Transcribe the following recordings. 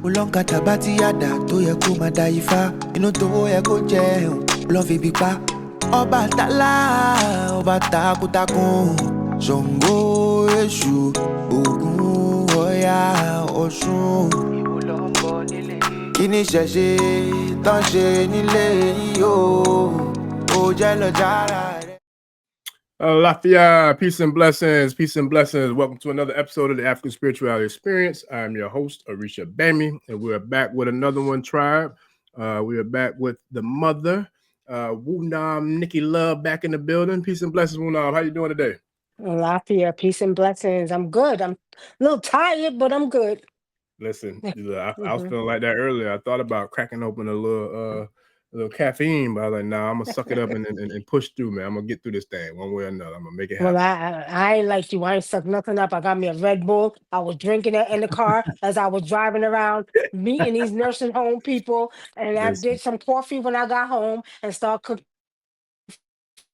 Ulonga tabati yada to ye kuma daifa. Inu to ye ko je love bipa. Oba tala, oba takutakun. Zongo eshu, ogun oya osun. Kini sheshe, tan she nile yo. O jalo jara. Lafia, peace and blessings, peace and blessings. Welcome to another episode of the African Spirituality Experience. I'm your host, Orisha Bami, and we're back with another one, Tribe. We are back with the mother, Wunam Nicky Love, back in the building. Peace and blessings, Wunam. How you doing today? Lafia, peace and blessings. I'm good. I'm a little tired, but I'm good. Listen, I was feeling like that earlier. I thought about cracking open a little caffeine, but I was like, nah, I'm gonna suck it up and push through, man. I'm gonna get through this thing one way or another. I'm gonna make it happen. Well, I ain't like you. I ain't sucked nothing up. I got me a Red Bull. I was drinking it in the car as I was driving around, meeting these nursing home people. And I did some coffee when I got home and started cooking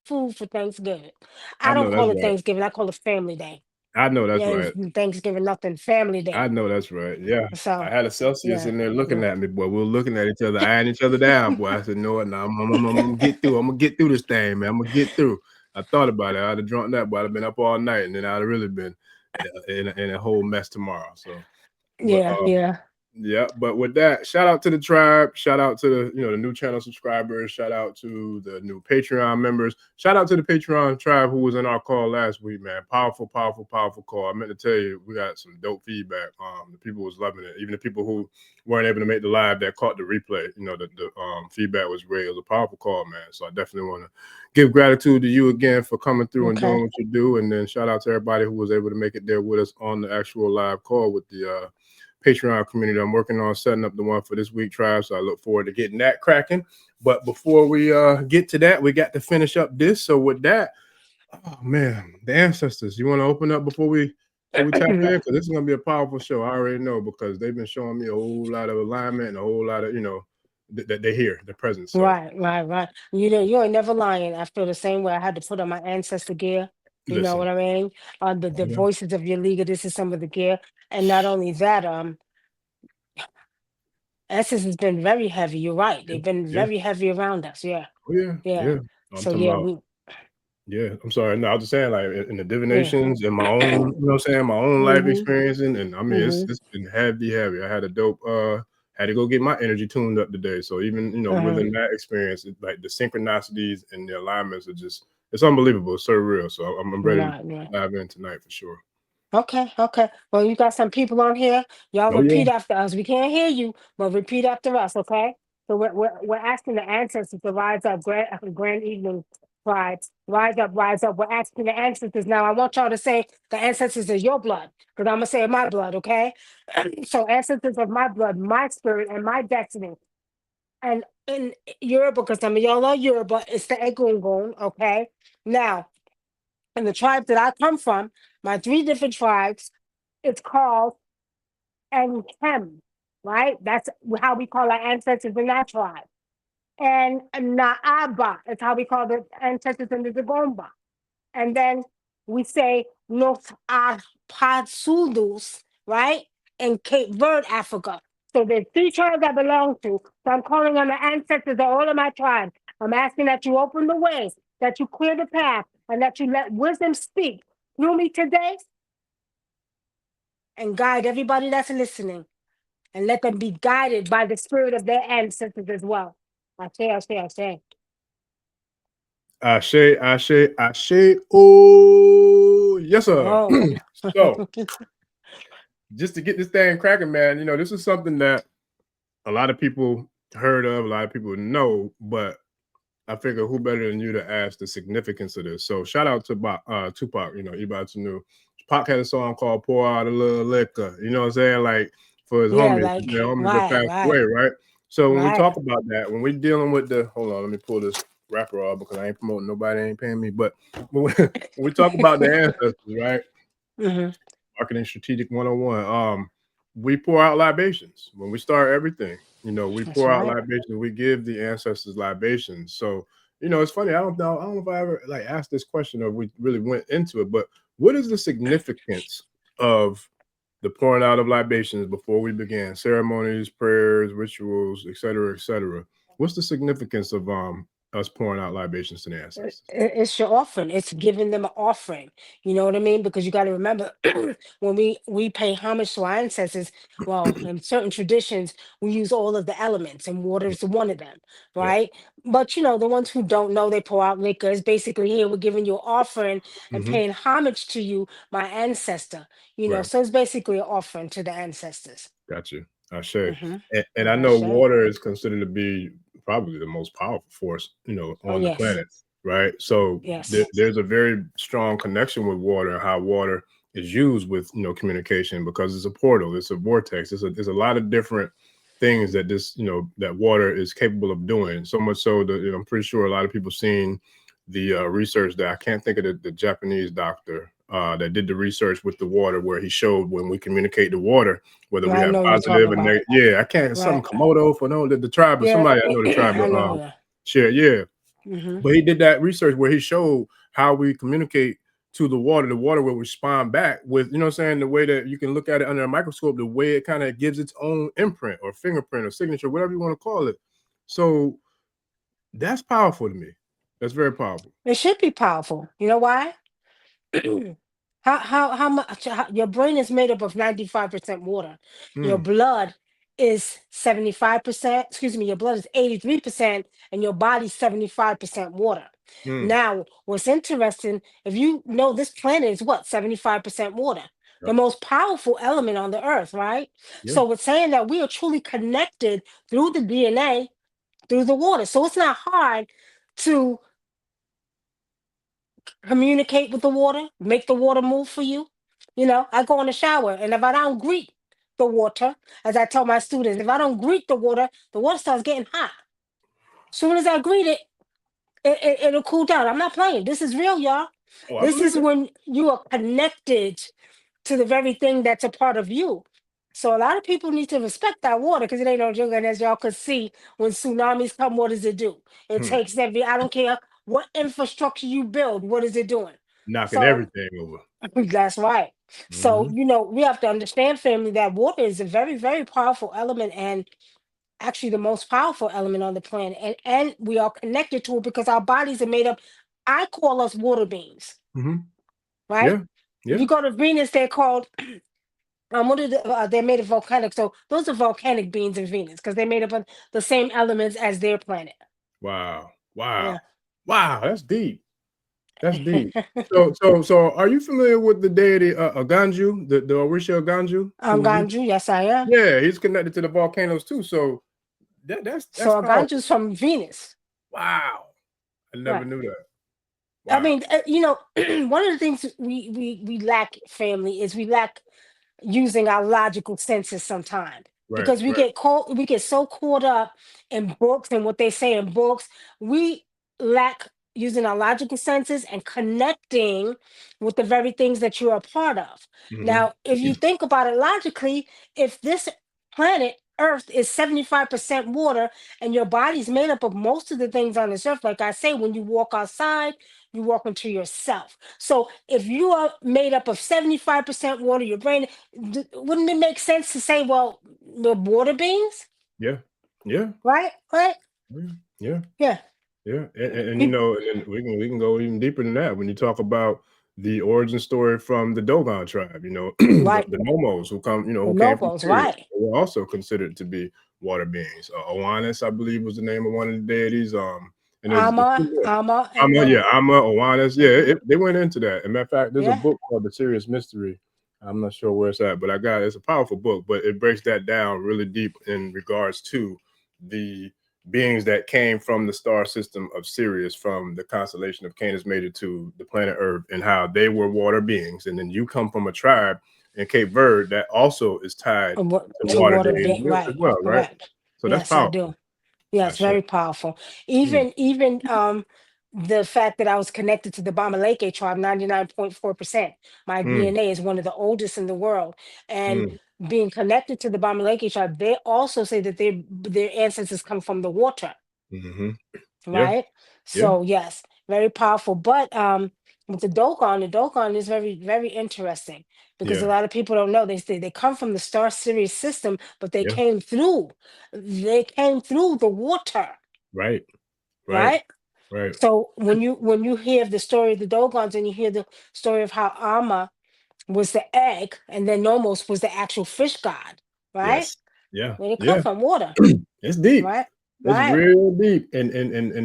food for Thanksgiving. I don't call it Thanksgiving. I call it Family Day. I know that's right. Thanksgiving, nothing. Family Day. I know that's right. Yeah. So I had a Celsius in there looking at me, boy. We were looking at each other, eyeing each other down, boy. I said, no, I'm gonna get through. I'm gonna get through this thing, man. I'm gonna get through. I thought about it. I'd have drunk that, boy. I'd have been up all night, and then I'd have really been in a whole mess tomorrow. So yeah, but with that, shout out to the tribe, shout out to the new channel subscribers, shout out to the new Patreon members, shout out to the Patreon tribe who was in our call last week, man. Powerful call. I meant to tell you, we got some dope feedback. The people was loving it. Even the people who weren't able to make the live that caught the replay, the feedback was great. It was a powerful call, man. So I definitely want to give gratitude to you again for coming through and doing what you do. And then shout out to everybody who was able to make it there with us on the actual live call with the Patreon community. I'm working on setting up the one for this week, Tribe, so I look forward to getting that cracking. But before we get to that, we got to finish up this. So with that, oh man, the ancestors. You want to open up before we tap in? Because this is gonna be a powerful show. I already know because they've been showing me a whole lot of alignment and a whole lot of that they hear the presence. So. Right. You ain't never lying. I feel the same way. I had to put on my ancestor gear. You know what I mean? The voices of your leader. This is some of the gear, and not only that, Essence has been very heavy. You're right. They've been very heavy around us. Yeah. Oh, yeah. So I'm sorry. No, I was just saying, like in the divinations and my own, my own life experience, and I mean, it's been heavy. I had a dope. Had to go get my energy tuned up today. So even within that experience, like the synchronicities and the alignments are it's unbelievable. It's so real. So I'm ready to dive in tonight for sure. Okay. Well, you got some people on here. Y'all repeat after us. We can't hear you, but repeat after us, okay? So we're asking the ancestors to rise up. Grand evening, tribes. Rise up. We're asking the ancestors now. I want y'all to say the ancestors is your blood, because I'm gonna say my blood, okay? So ancestors of my blood, my spirit, and my destiny. And in Yoruba, because some of y'all are Yoruba, it's the Egungun, okay? Now, in the tribe that I come from, my 3 different tribes, it's called Nkem, right? That's how we call our ancestors in that tribe. And Naaba is how we call the ancestors in the Dagomba. And then we say Nos Arpasudus, right? In Cape Verde, Africa. So there's 3 tribes I belong to. So I'm calling on the ancestors of all of my tribes. I'm asking that you open the way, that you clear the path, and that you let wisdom speak through me today and guide everybody that's listening, and let them be guided by the spirit of their ancestors as well. I say. Ashe. Oh, yes, sir. Oh. So, just to get this thing cracking, man, this is something that a lot of people heard of, a lot of people know, but I figure who better than you to ask the significance of this. So shout out to Tupac, Ibatu knew. Pac had a song called Pour Out a Little Liquor, you know what I'm saying? Like for his homies, homies that passed away, right? So when we talk about that, when we're dealing with hold on, let me pull this wrapper off because I ain't promoting nobody, ain't paying me. But when we talk about the ancestors, right? Marketing Strategic 101, we pour out libations. When we start everything, we pour out libations, we give the ancestors libations. So, it's funny. I don't know if I ever asked this question or we really went into it, but what is the significance of the pouring out of libations before we began, ceremonies, prayers, rituals, etc., etc. What's the significance of us pouring out libations to the ancestors? It's your offering. It's giving them an offering. You know what I mean? Because you got to remember, when we pay homage to our ancestors, well, in certain traditions, we use all of the elements, and water is one of them, Yeah. right? But the ones who don't know, they pour out liquor. It's basically, here we're giving you an offering and Mm-hmm. paying homage to you, my ancestor. Right. So it's basically an offering to the ancestors. Got you. Ashe. Mm-hmm. And I know water is considered to be probably the most powerful force, Oh, on the yes. planet, right? So Yes. there's a very strong connection with water, how water is used with, communication, because it's a portal, it's a vortex, there's a lot of different things that that water is capable of doing. So much so that I'm pretty sure a lot of people seen the research that I can't think of the Japanese doctor that did the research with the water, where he showed when we communicate the water, whether we I have know you're talking positive and about. negative. Yeah, I can't. Some Right. Komodo for no the tribe, but Yeah. somebody I know the tribe, I but know that. share. Yeah, Mm-hmm. but he did that research where he showed how we communicate to the water. The water will respond back with, the way that you can look at it under a microscope, the way it kind of gives its own imprint or fingerprint or signature, whatever you want to call it. So that's powerful to me. That's very powerful. It should be powerful. You know why? How much your brain is made up of 95% water. Your Mm, blood is 75%, excuse me, your blood is 83%, and your body's 75% water. mm, Now, what's interesting, if you know, this planet is what, 75% water, the yep, most powerful element on the earth, right? yeah. So it's saying that we are truly connected through the DNA, through the water. So it's not hard to communicate with the water, make the water move for you. I go in the shower, and if I don't greet the water, as I tell my students, if I don't greet the water starts getting hot. Soon as I greet it, it'll cool down. I'm not playing. This is real, y'all. Oh, I This believe is it. when you are connected to the very thing that's a part of you. So a lot of people need to respect that water, because it ain't no joke. And as y'all could see, when tsunamis come, what does it do? It Hmm. takes I don't care what infrastructure you build, what is it doing? Knocking So everything over. that's right. So, Hmm. we have to understand, family, that water is a very, very powerful element, and actually the most powerful element on the planet. And we are connected to it because our bodies are made up. I call us water beings, Hmm. right? Yeah, If yeah. you go to Venus, they're called, they're made of volcanic. So those are volcanic beings in Venus, because they're made up of the same elements as their planet. Wow, wow, Yeah. wow. That's deep. That's deep. So, are you familiar with the deity Aganju, the Orisha Aganju? Ganju, yes, I am. Yeah, he's connected to the volcanoes too. So that's So powerful. Ganju's from Venus. Wow, I never Right. knew that. I Wow. mean, one of the things we lack, family, is we lack using our logical senses sometimes, Right, because right. we get so caught up in books and what they say in books. We lack using our logical senses and connecting with the very things that you're a part of. Hmm. Now, if you think about it logically, if this planet Earth is 75% water, and your body's made up of most of the things on this earth, like I say, when you walk outside, you walk into yourself. So if you are made up of 75% water, your brain, wouldn't it make sense to say, well, the water beings, Yeah, yeah, right? Right? yeah, yeah. Yeah. Yeah, and Peop- and we can go even deeper than that when you talk about the origin story from the Dogon tribe. right. The Nomos who come, The who came from Nobles, Sirius, right. they were also considered to be water beings. Oannes, I believe, was the name of one of the deities. And there's a few more. Ama, and Amma, then, yeah, Amma, Oannes, yeah, they went into that. As a matter of fact, there's a yeah. book called The Serious Mystery. I'm not sure where it's at, but it's a powerful book, but it breaks that down really deep in regards to the beings that came from the star system of Sirius, from the constellation of Canis Major to the planet Earth, and how they were water beings. And then you come from a tribe in Cape Verde that also is tied to To water water beings being, as right. well, right? Correct. So that's Yes, I powerful. do. Yes, Ashe. very powerful. Mm, Even the fact that I was connected to the Bamaleke tribe, 99.4%. My mm, DNA is one of the oldest in the world. And mm, being connected to the Bamaleke tribe, they also say that their ancestors come from the water, hmm. Yeah, right? yeah. So yes, very powerful. But with the Dogon is very, very interesting because a Yeah. lot of people don't know. They say they come from the star Sirius system, but they Yeah. came through. They came through the water, Right. Right. right? Right. So when you hear the story of the Dogons and you hear the story of how Amma was the egg and then Nomos was the actual fish god, right? Yes. Yeah. Where they come Yeah. from, water, It's deep. right? It's Right, real deep. And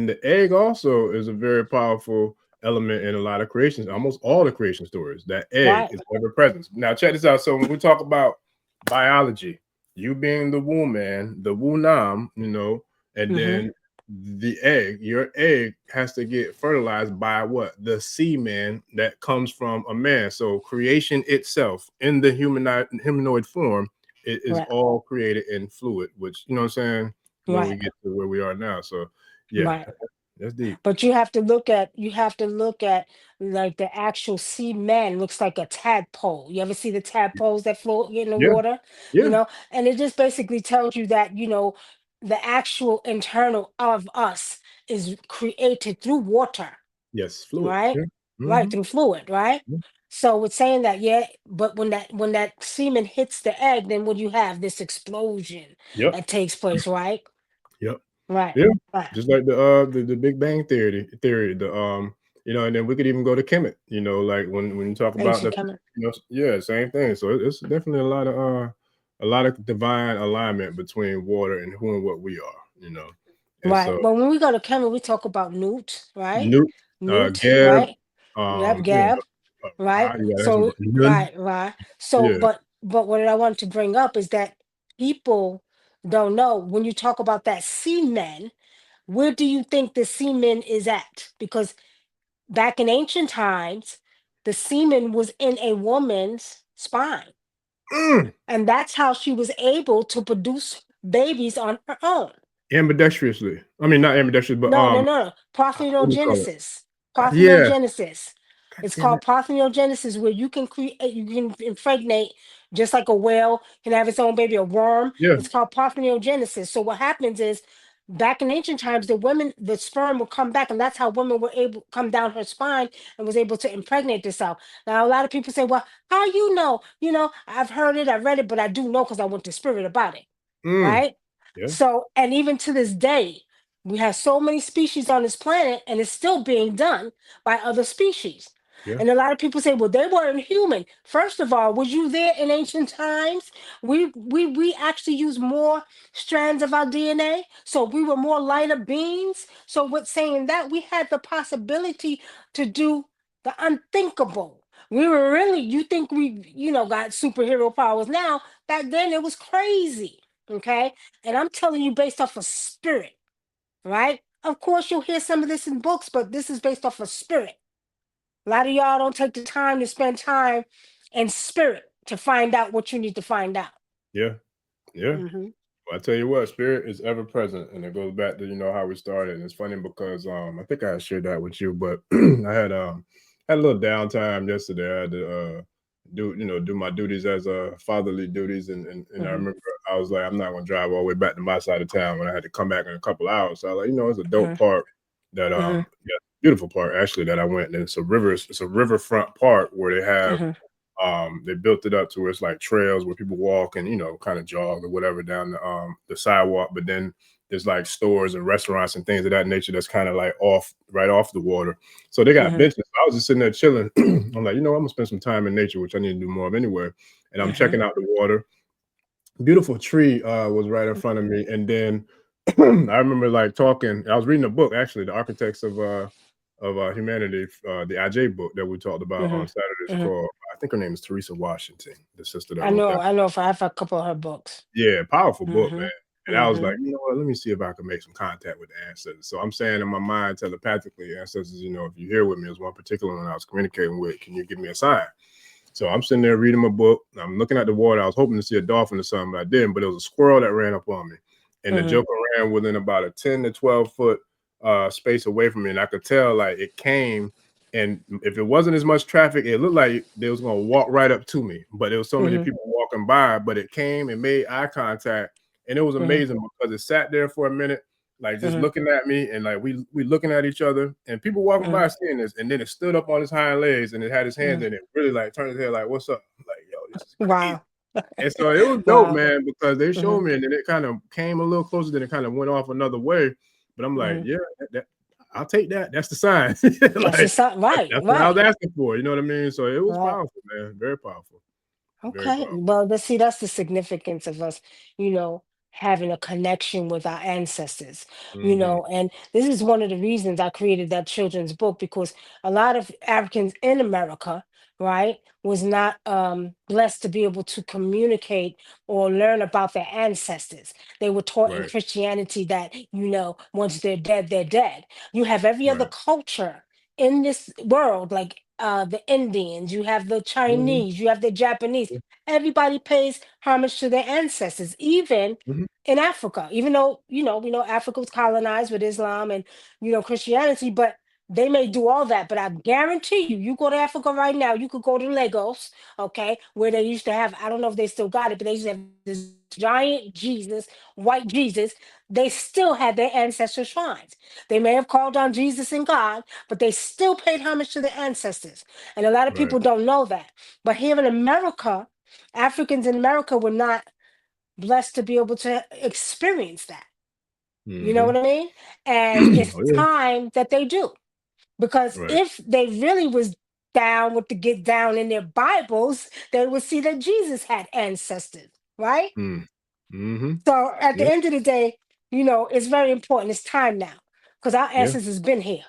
the egg also is a very powerful element in a lot of creations, almost all the creation stories. That egg right, is ever present. Now check this out. So when we talk about biology, you being the womb man, the Wunam, and mm-hmm, then the egg, your egg has to get fertilized by what? The semen that comes from a man. So creation itself in the humanoid form, it is right, all created in fluid, which, you know what I'm saying, when we right, get to where we are now. So yeah, right. that's deep. But you have to look at like the actual sea man looks like a tadpole. You ever see the tadpoles that float in the Yeah, water? You yeah, know, and it just basically tells you that, the actual internal of us is created through water, yes, fluid. right? Yeah. Right, Mm-hmm. through fluid, right? So it's saying that, yeah, but when that semen hits the egg, then what do you have? This explosion Yep. that takes place, right? Yep. Right. Yeah. Right. Just like the Big Bang theory, and then we could even go to Kemet, like when you talk about Ancient the, coming. yeah, same thing. So it's definitely a lot of divine alignment between water and who and what we are. And Right. so But when we go to Kemet, we talk about Newt, right? Newt, Newt, Geb, right? Yep, Gab, right? yeah, that's So, Nun. right. So, Yeah. but what I want to bring up is that people don't know when you talk about that semen, where do you think the semen is at? Because back in ancient times, the semen was in a woman's spine, Mm. and that's how she was able to produce babies on her own. Ambidextrously. I mean, not ambidextrous, but No, no, no, no. what do you call it? Parthenogenesis. Yeah. Parthenogenesis. God It's damn called it. parthenogenesis, where you can impregnate just like a whale can have its own baby, a worm. Yeah. It's called parthenogenesis. So what happens is, back in ancient times, the sperm would come back, and that's how women were able to come down her spine and was able to impregnate herself. Now, a lot of people say, "Well, how you know?" I've heard it, I read it, but I do know because I went to spirit about it, Mm. right? Yeah. So, and even to this day, we have so many species on this planet, and it's still being done by other species. Yeah. And a lot of people say, "Well, they weren't human." First of all, was you there in ancient times? We actually use more strands of our DNA, so we were more lighter beings. So, with saying that, we had the possibility to do the unthinkable. We were really, you think we, got superhero powers now? Back then, it was crazy. Okay, and I'm telling you, based off of spirit, right? Of course, you'll hear some of this in books, but this is based off of spirit. A lot of y'all don't take the time to spend time in spirit to find out what you need to find out. Yeah. Yeah. Hmm. Well, I tell you what, spirit is ever present, and it goes back to how we started. And it's funny because I think I shared that with you, but I had a little downtime yesterday. I had to do my duties as fatherly duties, and I Hmm. remember I was like, I'm not gonna drive all the way back to my side of town when I had to come back in a couple hours. So I was like, it's a dope Hmm. park that Hmm. yeah, beautiful park actually that I went. And it's a riverfront park where Hmm. they built it up to where it's like trails where people walk and kind of jog or whatever down the sidewalk, but then there's like stores and restaurants and things of that nature that's kind of like right off the water. So they got Hmm. benches. I was just sitting there chilling. I'm like, I'm gonna spend some time in nature, which I need to do more of anyway. And I'm Hmm. checking out the water. Beautiful tree was right in front of me, and then I remember like talking. I was reading a book actually, The Architects of Humanity, the IJ book that we talked about Hmm. on Saturdays. Hmm. Called, I think her name is Teresa Washington, the sister that I wrote know, that. I know. If I have a couple of her books. Yeah, powerful book, man. Hmm. And I was Hmm. like, you know what? Let me see if I can make some contact with the ancestors. So I'm saying in my mind telepathically, ancestors, if you're here with me, there's one particular one I was communicating with. Can you give me a sign? So I'm sitting there reading my book. I'm looking at the water. I was hoping to see a dolphin or something, but I didn't. But it was a squirrel that ran up on me. And the Hmm. joker ran within about a 10 to 12 foot space away from me. And I could tell like it came. And if it wasn't as much traffic, it looked like they was going to walk right up to me. But there was so many Hmm. people walking by, but it came and made eye contact. And it was Hmm. amazing because it sat there for a minute. like just looking at me, and like we looking at each other, and people walking by seeing this, and then it stood up on his hind legs, and it had his hands in it, really like turned his head like, "What's up?" I'm like, yo, this is crazy. Wow. And so it was dope, Wow. man, because they showed me, and then it kind of came a little closer, then it kind of went off another way. But I'm like, yeah, I'll take that. That's the sign. That's the sign. Right. That's what I Right. was asking for. You know what I mean? So it was Right. powerful, man. Very powerful. Very Okay. powerful. Well, see, that's the significance of us, you know, having a connection with our ancestors, and this is one of the reasons I created that children's book, because a lot of Africans in America, right, was not blessed to be able to communicate or learn about their ancestors. They were taught in Right. Christianity that, once they're dead, they're dead. You have every other Right. culture in this world, like the Indians, you have the Chinese, you have the Japanese. Everybody pays homage to their ancestors, even in Africa. Even though, we know Africa was colonized with Islam and, Christianity, but they may do all that. But I guarantee you, you go to Africa right now, you could go to Lagos, okay, where they used to have, I don't know if they still got it, but they used to have this giant Jesus, white Jesus. They still had their ancestral shrines. They may have called on Jesus and God, but they still paid homage to their ancestors. And a lot of Right. people don't know that. But here in America, Africans in America were not blessed to be able to experience that. You know what I mean? And it's Oh yeah. time that they do. Because Right. if they really was down with the get down in their Bibles, they would see that Jesus had ancestors, right? Mm-hmm. So at the Yep. end of the day, it's very important. It's time now. Because our Yeah. ancestors been here.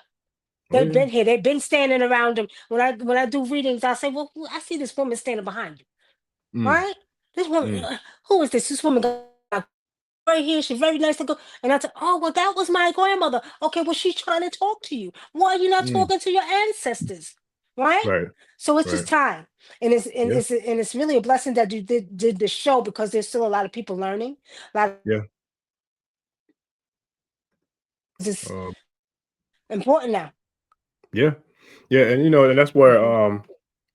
Oh They've yeah. been here. They've been standing around them. When I do readings, I say, well, I see this woman standing behind you. Mm. Right? This woman, Mm. who is this? This woman got right here. She's very nice to go. And I said, oh, well, that was my grandmother. Okay, well, she's trying to talk to you. Why are you not Mm. talking to your ancestors? Right? Right. So it's Right. just time. And Yeah. it's really a blessing that you did the show, because there's still a lot of people learning. A lot of Yeah. it's Uh, important now. yeah. Yeah. And and that's where Mhm,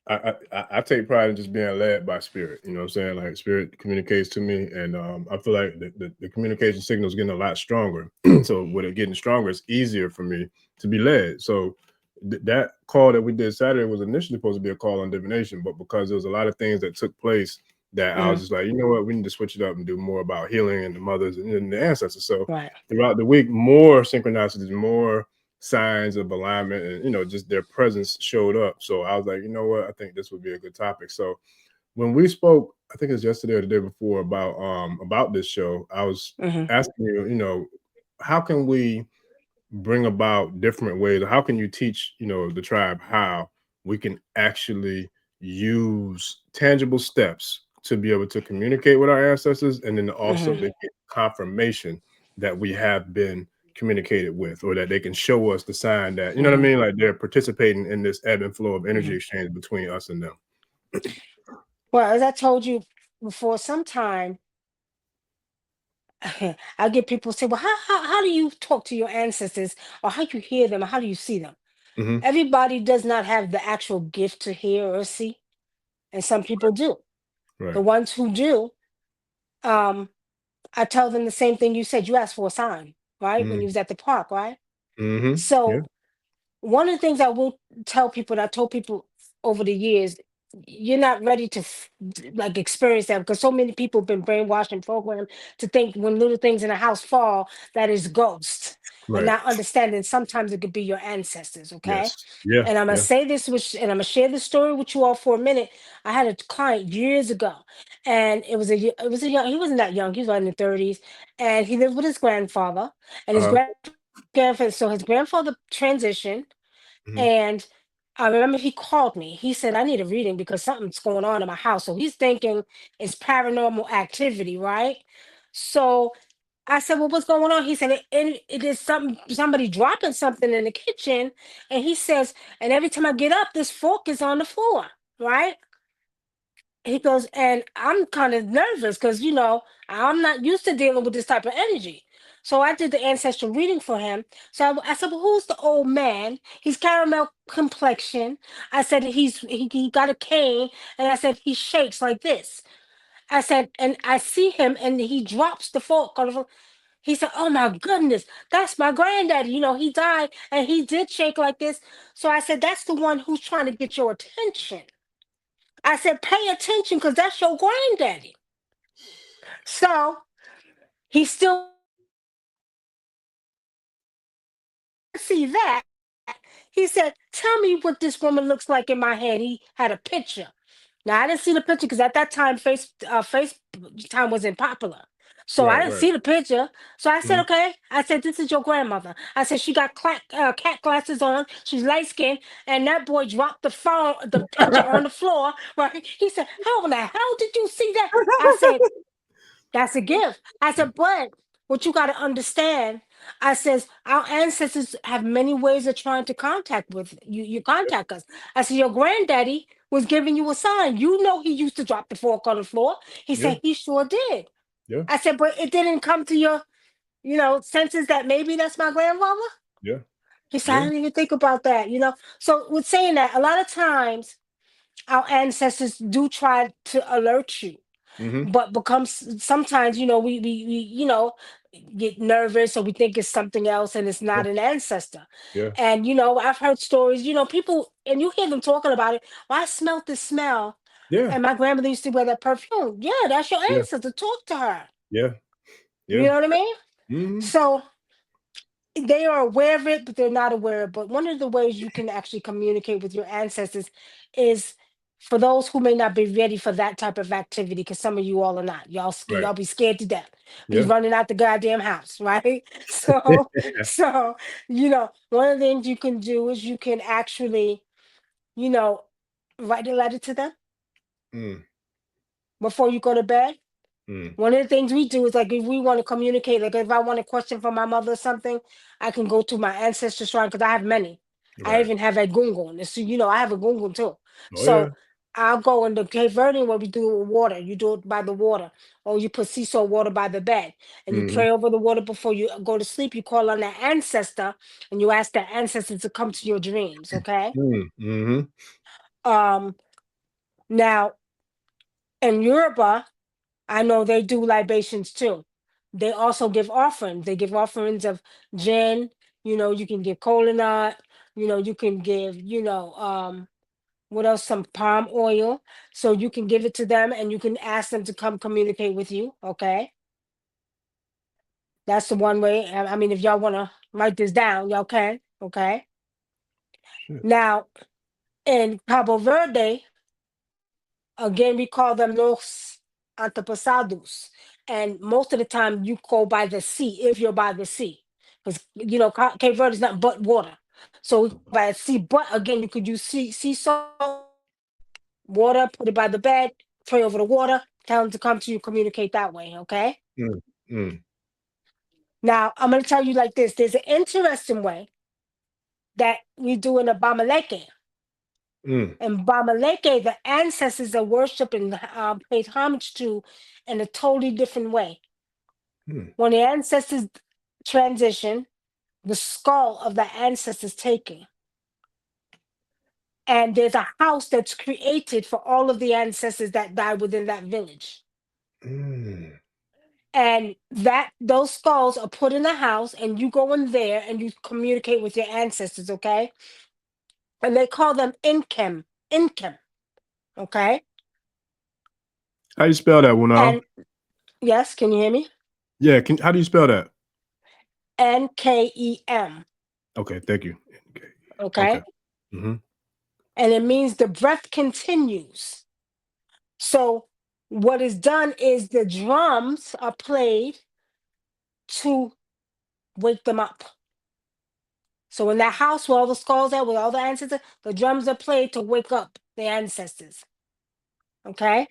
I take pride in just being led by spirit. You know what I'm saying? Like spirit communicates to me, and I feel like the communication signal is getting a lot stronger. So with it getting stronger, it's easier for me to be led. So that call that we did Saturday was initially supposed to be a call on divination, but because there was a lot of things that took place, that I was mhm, just like, you know what, we need to switch it up and do more about healing and the mothers and the ancestors. So right. throughout the week, more synchronicities, more signs of alignment, and just their presence showed up. So I was like, you know what, I think this would be a good topic. So when we spoke, I think it was yesterday or the day before, about this show, I was Hmm. asking you, how can we bring about different ways, or how can you teach the tribe how we can actually use tangible steps to be able to communicate with our ancestors, and then also Hmm. to get confirmation that we have been communicated with, or that they can show us the sign that, you know what I Hmm. mean, like they're participating in this ebb and flow of energy Hmm. exchange between us and them. Well, as I told you before, sometime I get people say, well, how do you talk to your ancestors, or how you hear them, or how do you see them? Hmm. Everybody does not have the actual gift to hear or see, and some people do. The Right. ones who do, um, I tell them the same thing you said. You asked for a sign, right? When you was at the park, right? Yeah. So one of the things I will tell people, that I told people over the years, you're not ready to like experience that, because so many people have been brainwashed and programmed to think when little things in a house fall, that is ghosts, and Right. not understanding sometimes it could be your ancestors. Okay. Yes. Yeah. And I'm gonna Yeah. say this, and I'm gonna share this story with you all for a minute. I had a client years ago, and it was a young. He wasn't that young. He was like in the 30s, and he lived with his grandfather, and his Uh-huh. grandfather. So his grandfather transitioned, Hmm. and I remember he called me. He said, I need a reading because something's going on in my house. So he's thinking it's paranormal activity, right? So I said, well, what's going on? He said, it is somebody dropping something in the kitchen. And he says, and every time I get up, this fork is on the floor, right? He goes, and I'm kind of nervous because, I'm not used to dealing with this type of energy. So I did the ancestral reading for him. So I said, well, who's the old man? He's caramel complexion. I said, he got a cane. And I said, he shakes like this. I said, and I see him and he drops the fork on the floor. He said, "Oh my goodness, that's my granddaddy. You know, he died and he did shake like this." So I said, "That's the one who's trying to get your attention." I said, "Pay attention because that's your granddaddy." So he still see that. He said, "Tell me what this woman looks like in my head." He had a picture. Now I didn't see the picture because at that time FaceTime wasn't popular. So I Right, didn't right. see the picture. So I said, Mhm. "Okay." I said, "This is your grandmother." I said, "She got cat glasses on. She's light skinned." And that boy dropped the picture on the floor. Right? He said, "How in the hell did you see that?" I said, "That's a gift." I said, "But what you got to understand," I says, "our ancestors have many ways of trying to contact with you. You contact us." I said, "Your granddaddy was giving you a sign. You know he used to drop the fork on the floor." He Yeah, said, "He sure did." yeah, I said, "But it didn't come to your, senses that maybe that's my grandfather?" yeah, He said, "I yeah. didn't even think about that." So with saying that, a lot of times our ancestors do try to alert you, Mm-hmm. but becomes sometimes we get nervous or we think it's something else and it's Yeah, not an ancestor. yeah, And I've heard stories, people, and you hear them talking about it. "Well, I smelt the smell yeah, and my grandmother used to wear that perfume." Yeah, that's your yeah, ancestor. Talk to her. yeah, You yeah. know what I mean? Mm-hmm. So they are aware of it, but they're not aware. But one of the ways you can actually communicate with your ancestors is for those who may not be ready for that type of activity, because some of you all are not. Right. Y'all be scared to death, be Yeah. running out the goddamn house, right? So, so one of the things you can do is you can actually, you know, write a letter to them Mm, before you go to bed. mm. One of the things we do is, like, if we want to communicate, like if I want a question from my mother or something, I can go to my ancestor shrine because I have many. I Right. even have a gungun. So, I have a gungun too. Oh yeah. So I'll go in the Cape Verdean where we do it with water. You do it by the water, or you put sea salt water by the bed, and you Mm-hmm. pray over the water before you go to sleep. You call on that ancestor, and you ask that ancestor to come to your dreams. Okay. Mm-hmm. Um. Now in Yoruba, I know they do libations too. They also give offerings. They give offerings of gin. You can give coconut. You can give, what else? Some palm oil. So you can give it to them and you can ask them to come communicate with you. Okay. That's the one way. I mean, if y'all want to write this down, y'all can. Okay. Shit. Now, in Cabo Verde, again, we call them los antepasados. And most of the time, you go by the sea if you're by the sea. Because, Cape Verde is not but water. So by the sea, but again, you could use sea salt, water, put it by the bed, pray over the water, tell them to come to you, communicate that way, okay? Mm, mm, Now, I'm going to tell you like this. There's an interesting way that we do in the Bamaleke. mm, In Bamaleke, the ancestors are worshipped and paid homage to in a totally different way. mm, When the ancestors transition, the skull of the ancestors taken, and there's a house that's created for all of the ancestors that died within that village. mm, And those skulls are put in a house, and you go in there and you communicate with your ancestors, okay? And they call them Nkem, okay? How you spell that, Wunam? And yes, can you hear me? Yeah. How do you spell that? Nkem, Okay. Thank you. Okay. Okay. okay? Mm-hmm. And it means the breath continues. So what is done is the drums are played to wake them up. So in that house where all the skulls are, with all the ancestors, the drums are played to wake up the ancestors. Okay?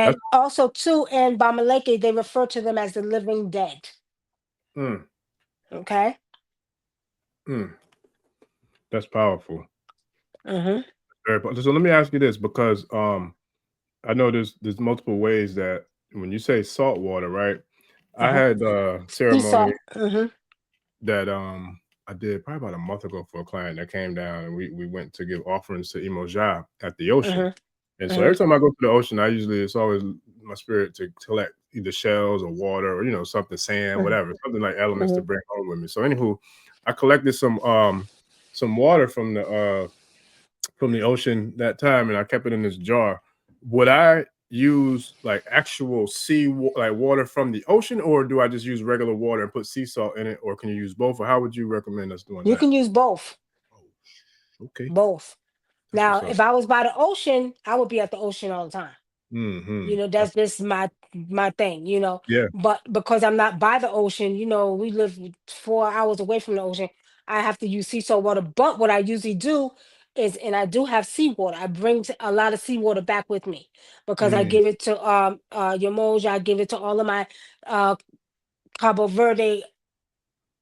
That's And also too in Bamaleke, they refer to them as the living dead. mm, Okay? mm. That's powerful. Mm-hmm. Very powerful. So let me ask you this, because I know there's multiple ways that when you say salt water, right? I Uh-huh. had Sea ceremony salt. Mm-hmm. that I did probably about a month ago for a client that came down, and we went to give offerings to Imoja at the ocean. Mm-hmm. And so every time I go to the ocean, it's always my spirit to collect either shells or water or, you know, something, sand, whatever, something like elements to bring home with me. So anywho, I collected some water from the ocean that time, and I kept it in this jar. Would I use like actual like water from the ocean, or do I just use regular water and put sea salt in it, or can you use both, or how would you recommend us doing You that? can use both. Okay. Both. That's Now, what's up. if I was by the ocean, I would be at the ocean all the time. You know, that's this my thing, you know. Yeah. But because I'm not by the ocean, you know, we live 4 hours away from the ocean, I have to use sea salt water. But what I usually do is, and I do have seawater, I bring a lot of seawater back with me because I give it to Homage, I give it to all of my uh Cabo Verde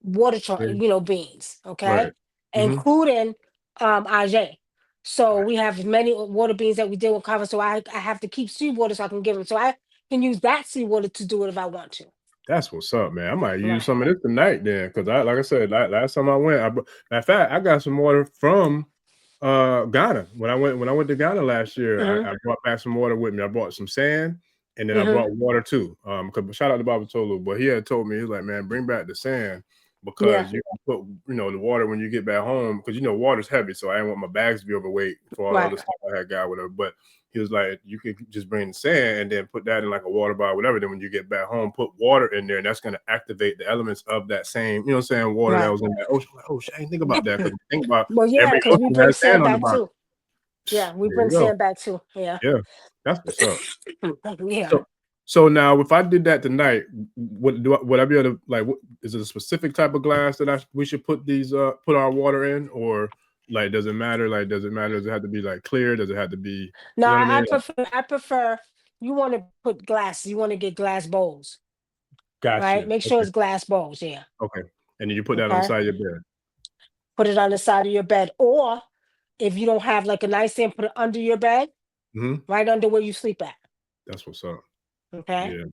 you know, beans, okay, Right. including Ajay. So we have many water beans that we deal with cover. So I have to keep seawater so I can give them. So I can use that seawater to do it if I want to. That's what's up, man. I might use Right. some of this tonight then, because like I said, last time I went, matter of fact, I got some water from Ghana. When I went to Ghana last year, Mm-hmm. I brought back some water with me. I brought some sand, and then I Mm-hmm. brought water too. Because shout out to Baba Tolu, but he had told me, he was like, man, bring back the sand Yeah. because you can put, you know, the water when you get back home, because you know water's heavy, so I didn't want my bags to be overweight for all the Right. other stuff I had got, whatever. But he was like, you could just bring the sand and then put that in like a water bottle, whatever. Then when you get back home, put water in there, and that's going to activate the elements of that same, you know what I'm saying, water that Right. was in that ocean. Like, oh shit, I didn't think about that, because think about Well, yeah, every because we ocean bring has sand sand on the back bottom. too. Yeah, we There bring you go. sand back too. Yeah. Yeah, that's what's up. Yeah. So now, if I did that tonight, would I be able to, like? Is it a specific type of glass that we should put put our water in, or like does it matter? Like, does it matter? Does it have to be like clear? Does it have to be, No, you know what I mean? I prefer you want to put glass. You want to get glass bowls, right? Gotcha. Make sure Okay. it's glass bowls. Yeah. Okay. And then you put that on the Okay. side of your bed. Put it on the side of your bed, or if you don't have like a nightstand, put it under your bed, right under where you sleep at. That's what's up. Okay. Yeah.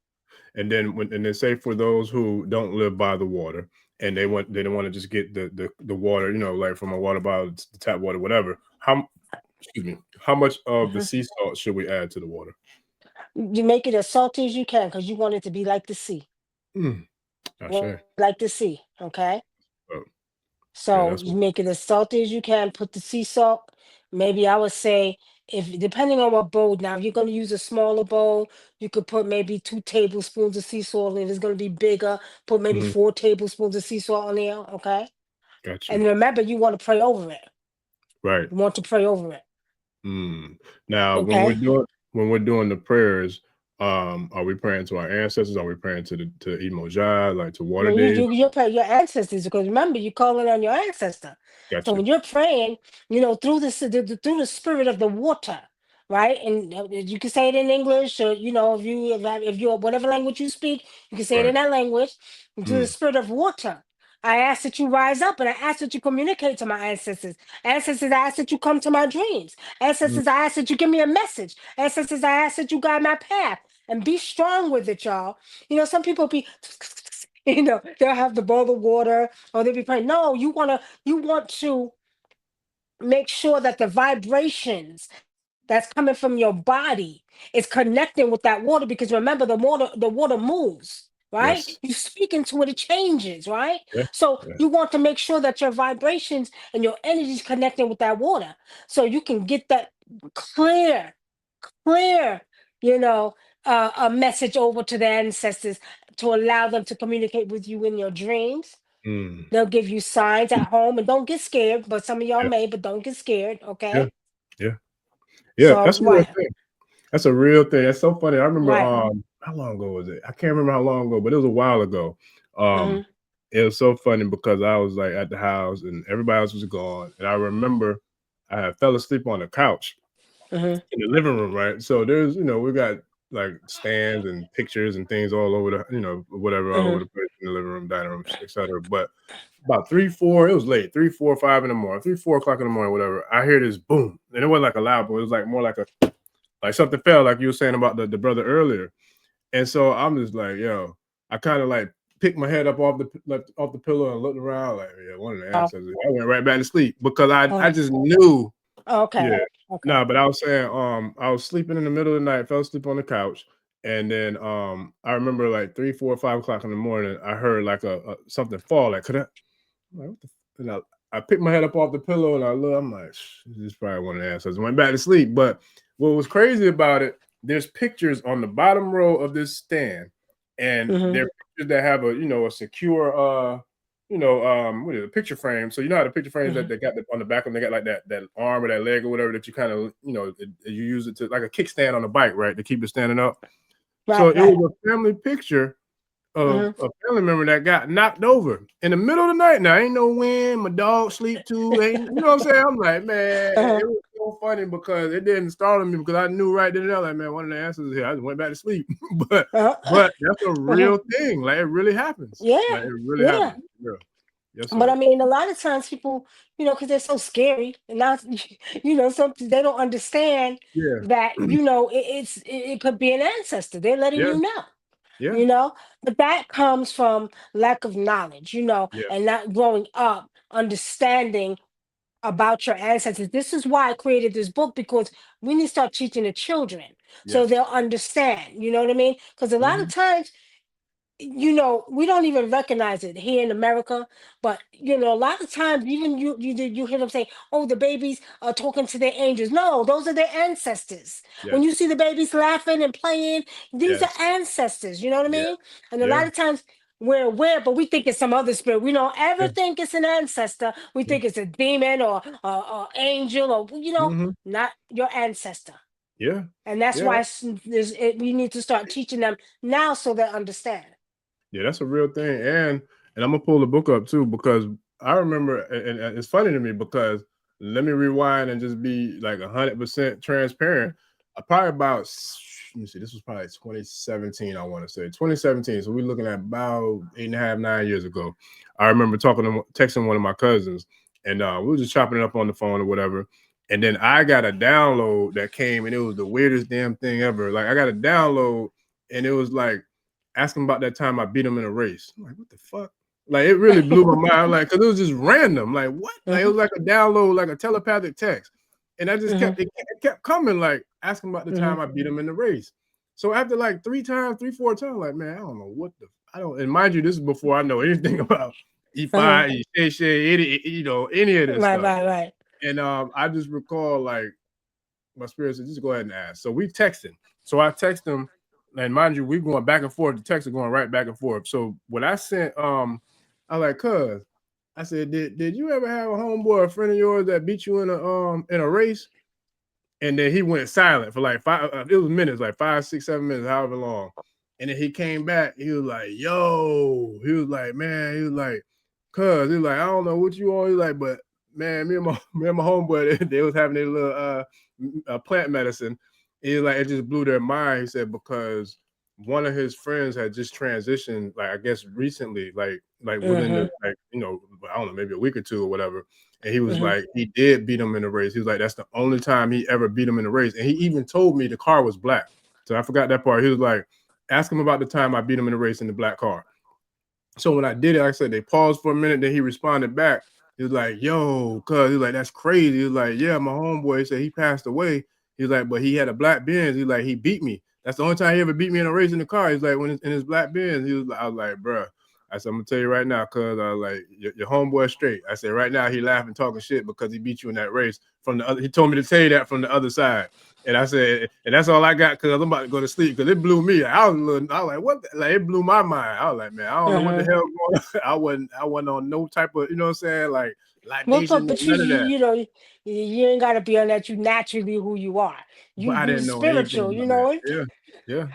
And then say for those who don't live by the water and they don't want to just get the water, you know, like from a water bottle, the tap water, whatever. How much of the Mhm. sea salt should we add to the water? You make it as salty as you can because you want it to be like the sea. I say. Like the sea. Okay. Oh, yeah, So that's you make it as salty as you can. Put the sea salt. Maybe I would say, if depending on what bowl. Now, if you're going to use a smaller bowl, you could put maybe 2 tablespoons of sea salt. If it's going to be bigger, put maybe 4 tablespoons of sea salt on there. Okay. got you. And remember, you want to pray over it. Right. You want to pray over it. Now, Okay. when we're doing the prayers, are we praying to our ancestors? Are we praying to Imojah, like to water No, days? you're praying your ancestors because remember you're calling on your ancestor. Got So you. when you're praying, you know through through the spirit of the water, right? And you can say it in English, or you know if you whatever language you speak, you can say it Right. in that language. Through the spirit of water, I ask that you rise up and I ask that you communicate to my ancestors. Ancestors, I ask that you come to my dreams. Ancestors, I ask that you give me a message. Ancestors, I ask that you guide my path and be strong with it, y'all. You know, some people be you know, they'll have the bowl of water or they'll be praying. No, you want to make sure that the vibrations that's coming from your body is connecting with that water because remember the water moves, right? Yes. You speak into it, it changes, right? Yeah. So Yeah. you want to make sure that your vibrations and your energy is connecting with that water so you can get that clear clear, you know, a message over to the ancestors to allow them to communicate with you in your dreams. They'll give you signs at home, and don't get scared. But some of y'all Yeah. may, but don't get scared, Yeah. okay? Yeah. Yeah. So That's a real right, thing. That's a real thing. That's so funny. I remember right, how long ago was it? I can't remember how long ago, but it was a while ago. hmm It was so funny because I was like at the house and everybody else was gone. And I remember I fell asleep on the couch hmm in the living room, right? So there's, you know, we got like stands and pictures and things all over the, you know, whatever, all hmm over the place in the living room, dining room, etc. But about 3, 4, it was late, 3, 4, 5 in the morning, 3, 4 o'clock in the morning, whatever. I hear this boom. And it wasn't like a loud boom, it was like more like something fell, like you were saying about the brother earlier. And so I'm just like, yo, I kind of like picked my head up off the pillow and looked around like, yeah, one of the Oh, ancestors. I went right back to sleep because I oh, just knew, okay. yeah, Okay. No, but I was saying, I was sleeping in the middle of the night, fell asleep on the couch, and then I remember like 3, 4, 5 o'clock in the morning, I heard like a something fall. Like, could I? I'm like, what the? And I picked my head up off the pillow and I look. I'm like, this is probably one of the answers. I went back to sleep. But what was crazy about it? There's pictures on the bottom row of this stand, and they're pictures that have a secure what is it, a picture frame. So you know how the picture frames that they got on the back of them, they got like that arm or that leg or whatever that you kind of you use it to like a kickstand on a bike, right, to keep it standing up. So Right, it right. was a family picture of a family member that got knocked over in the middle of the night. Now ain't no wind, my dog sleep too, ain't you know what I'm saying? I'm like, man, it was so funny because it didn't startle me because I knew right then and there, like, man, one of the answers is here. I just went back to sleep. but that's a real thing. Like it really happens. Yeah, Like it really yeah. happens. Yeah. Yes, But sir. I mean, a lot of times people, because they're so scary, and now, something they don't understand Yeah. that, it could be an ancestor. They're letting Yeah. you know, Yeah. but that comes from lack of knowledge, Yeah. and not growing up, understanding about your ancestors. This is why I created this book, because we need to start teaching the children so Yes. they'll understand. You know what I mean? Because a lot of Mhm. times, we don't even recognize it here in America, but a lot of times, even you hear them say, "Oh, the babies are talking to their angels." No, those are their ancestors. When you Yes. see the babies laughing and playing, these are Yes. ancestors. You know what I Yeah. mean? And a lot Yeah. of times we're aware, but we think it's some other spirit. We don't ever Yeah. think it's an ancestor. We Yeah. think it's a demon or angel, or Mhm. not your ancestor. Yeah. And that's Yeah. why we need to start teaching them now so they understand. Yeah, that's a real thing. And I'm gonna pull the book up too because I remember, and it's funny to me because let me rewind and just be like 100% transparent. Probably about let me see, this was probably 2017. I want to say 2017. So we're looking at about 8.5, 9 years ago. I remember texting one of my cousins, and we were just chopping it up on the phone or whatever. And then I got a download that came, and it was the weirdest damn thing ever. Like I got a download, and it was like ask him about that time I beat him in a race. I'm like, what the fuck? Like, it really blew my mind. Like, because it was just random. Like, what? Like, it was like a download, like a telepathic text. And I just Mhm, it kept coming, like, asking about the mhm, time I beat him in the race. So after like 4 times, like, man, I don't know what I don't, and mind you, this is before I know anything about mhm. E5, any of this Right, stuff. right, right. And I just recall, like, my spirit said, just go ahead and ask. So we texting. So I text him, and mind you, we going back and forth. The texts are going right back and forth. So when I sent, I was like, cuz, I said, did you ever have a homeboy or a friend of yours that beat you in a race? And then he went silent for like it was minutes, like 5, 6, 7 minutes, however long. And then he came back. He was like, yo, he was like, man, he was like, cuz, he was like, I don't know what you on. He was like, but man, me and my homeboy, they was having their little plant medicine. He was like, it just blew their mind. He said, because one of his friends had just transitioned, like I guess recently, like within the Mhm, I don't know, maybe a week or two or whatever. And he was mhm. like, he did beat him in the race. He was like, that's the only time he ever beat him in the race. And he even told me the car was black. So I forgot that part. He was like, ask him about the time I beat him in the race in the black car. So when I did it, like I said, they paused for a minute. Then he responded back. He was like, yo, cuz, he was like, that's crazy. He was like, yeah, my homeboy said he passed away. He was like, but he had a black Benz. He was like, he beat me. That's the only time he ever beat me in a race in the car. He's like, when it's in his black Benz, I was like, bruh. I said, I'm gonna tell you right now, cuz I was like, your homeboy straight. I said, right now he laughing, talking shit because he beat you in that race from the other. He told me to tell you that from the other side. And I said, and that's all I got because I'm about to go to sleep because it blew me. I was like, what? Like it blew my mind. I was like, man, I don't know what the Mhm. hell going on. I wasn't on no type of, you know what I'm saying, like Well, libation, but none of that. you ain't got to be on that. You naturally who you are. But I You didn't know anything spiritual. You about that. know it. Yeah, yeah.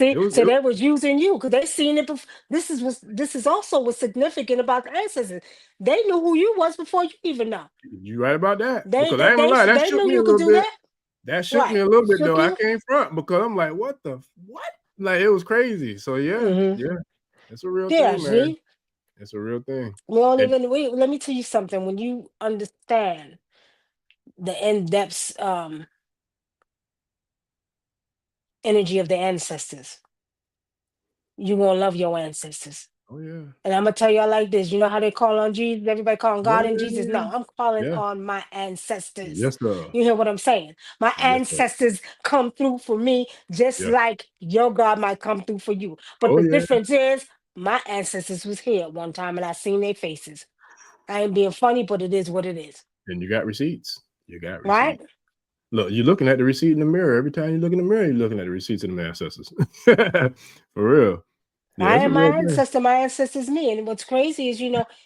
See, It was, so they was using you because they seen it. This is also what's significant about the ancestors. They knew who you was before you even know. you right about that They because they I ain't gonna they, lie, that they shook knew me a you could little do bit. that. That shook me Right? a little bit Shook though. I you. came front because I'm like, what the what? Like it was crazy. So yeah, Hmm. yeah, it's a real Yeah. thing, man. See, It's a real thing. we don't And even. Wait. Let me tell you something. When you understand the in depth energy of the ancestors, you gonna love your ancestors. Oh yeah. And I'm gonna tell y'all like this. You know how they call on Jesus? Everybody calling Oh God and Jesus. yeah. No, I'm calling Yeah. on my ancestors. Yes, sir. You hear what I'm saying? My Yes, sir. ancestors come through for me just Yeah. like your God might come through for you. But Oh the yeah. difference is my ancestors was here at one time and I seen their faces. I ain't being funny, but it is what it is. And you got receipts. You got Right? receipts. Look, you're looking at the receipt in the mirror. Every time you look in the mirror, you're looking at the receipts of the ancestors. For real. Yeah, I it's a am real thing. my ancestors me. And what's crazy is,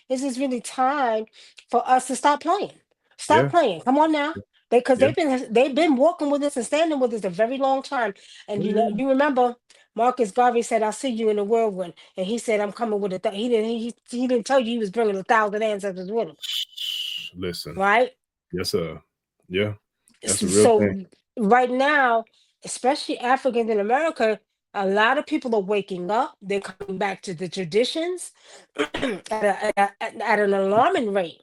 this is really time for us to stop playing. Stop Yeah. playing. Come on now. Because Yeah. they've been walking with us and standing with us a very long time. Oh And yeah. you remember Marcus Garvey said, "I'll see you in the whirlwind." And he said, "I'm coming with he didn't tell you he was bringing 1,000 ancestors with him." Listen. Right? Yes, sir. Yeah. That's a real thing. So right now, especially Africans in America, a lot of people are waking up. They're coming back to the traditions at an alarming rate,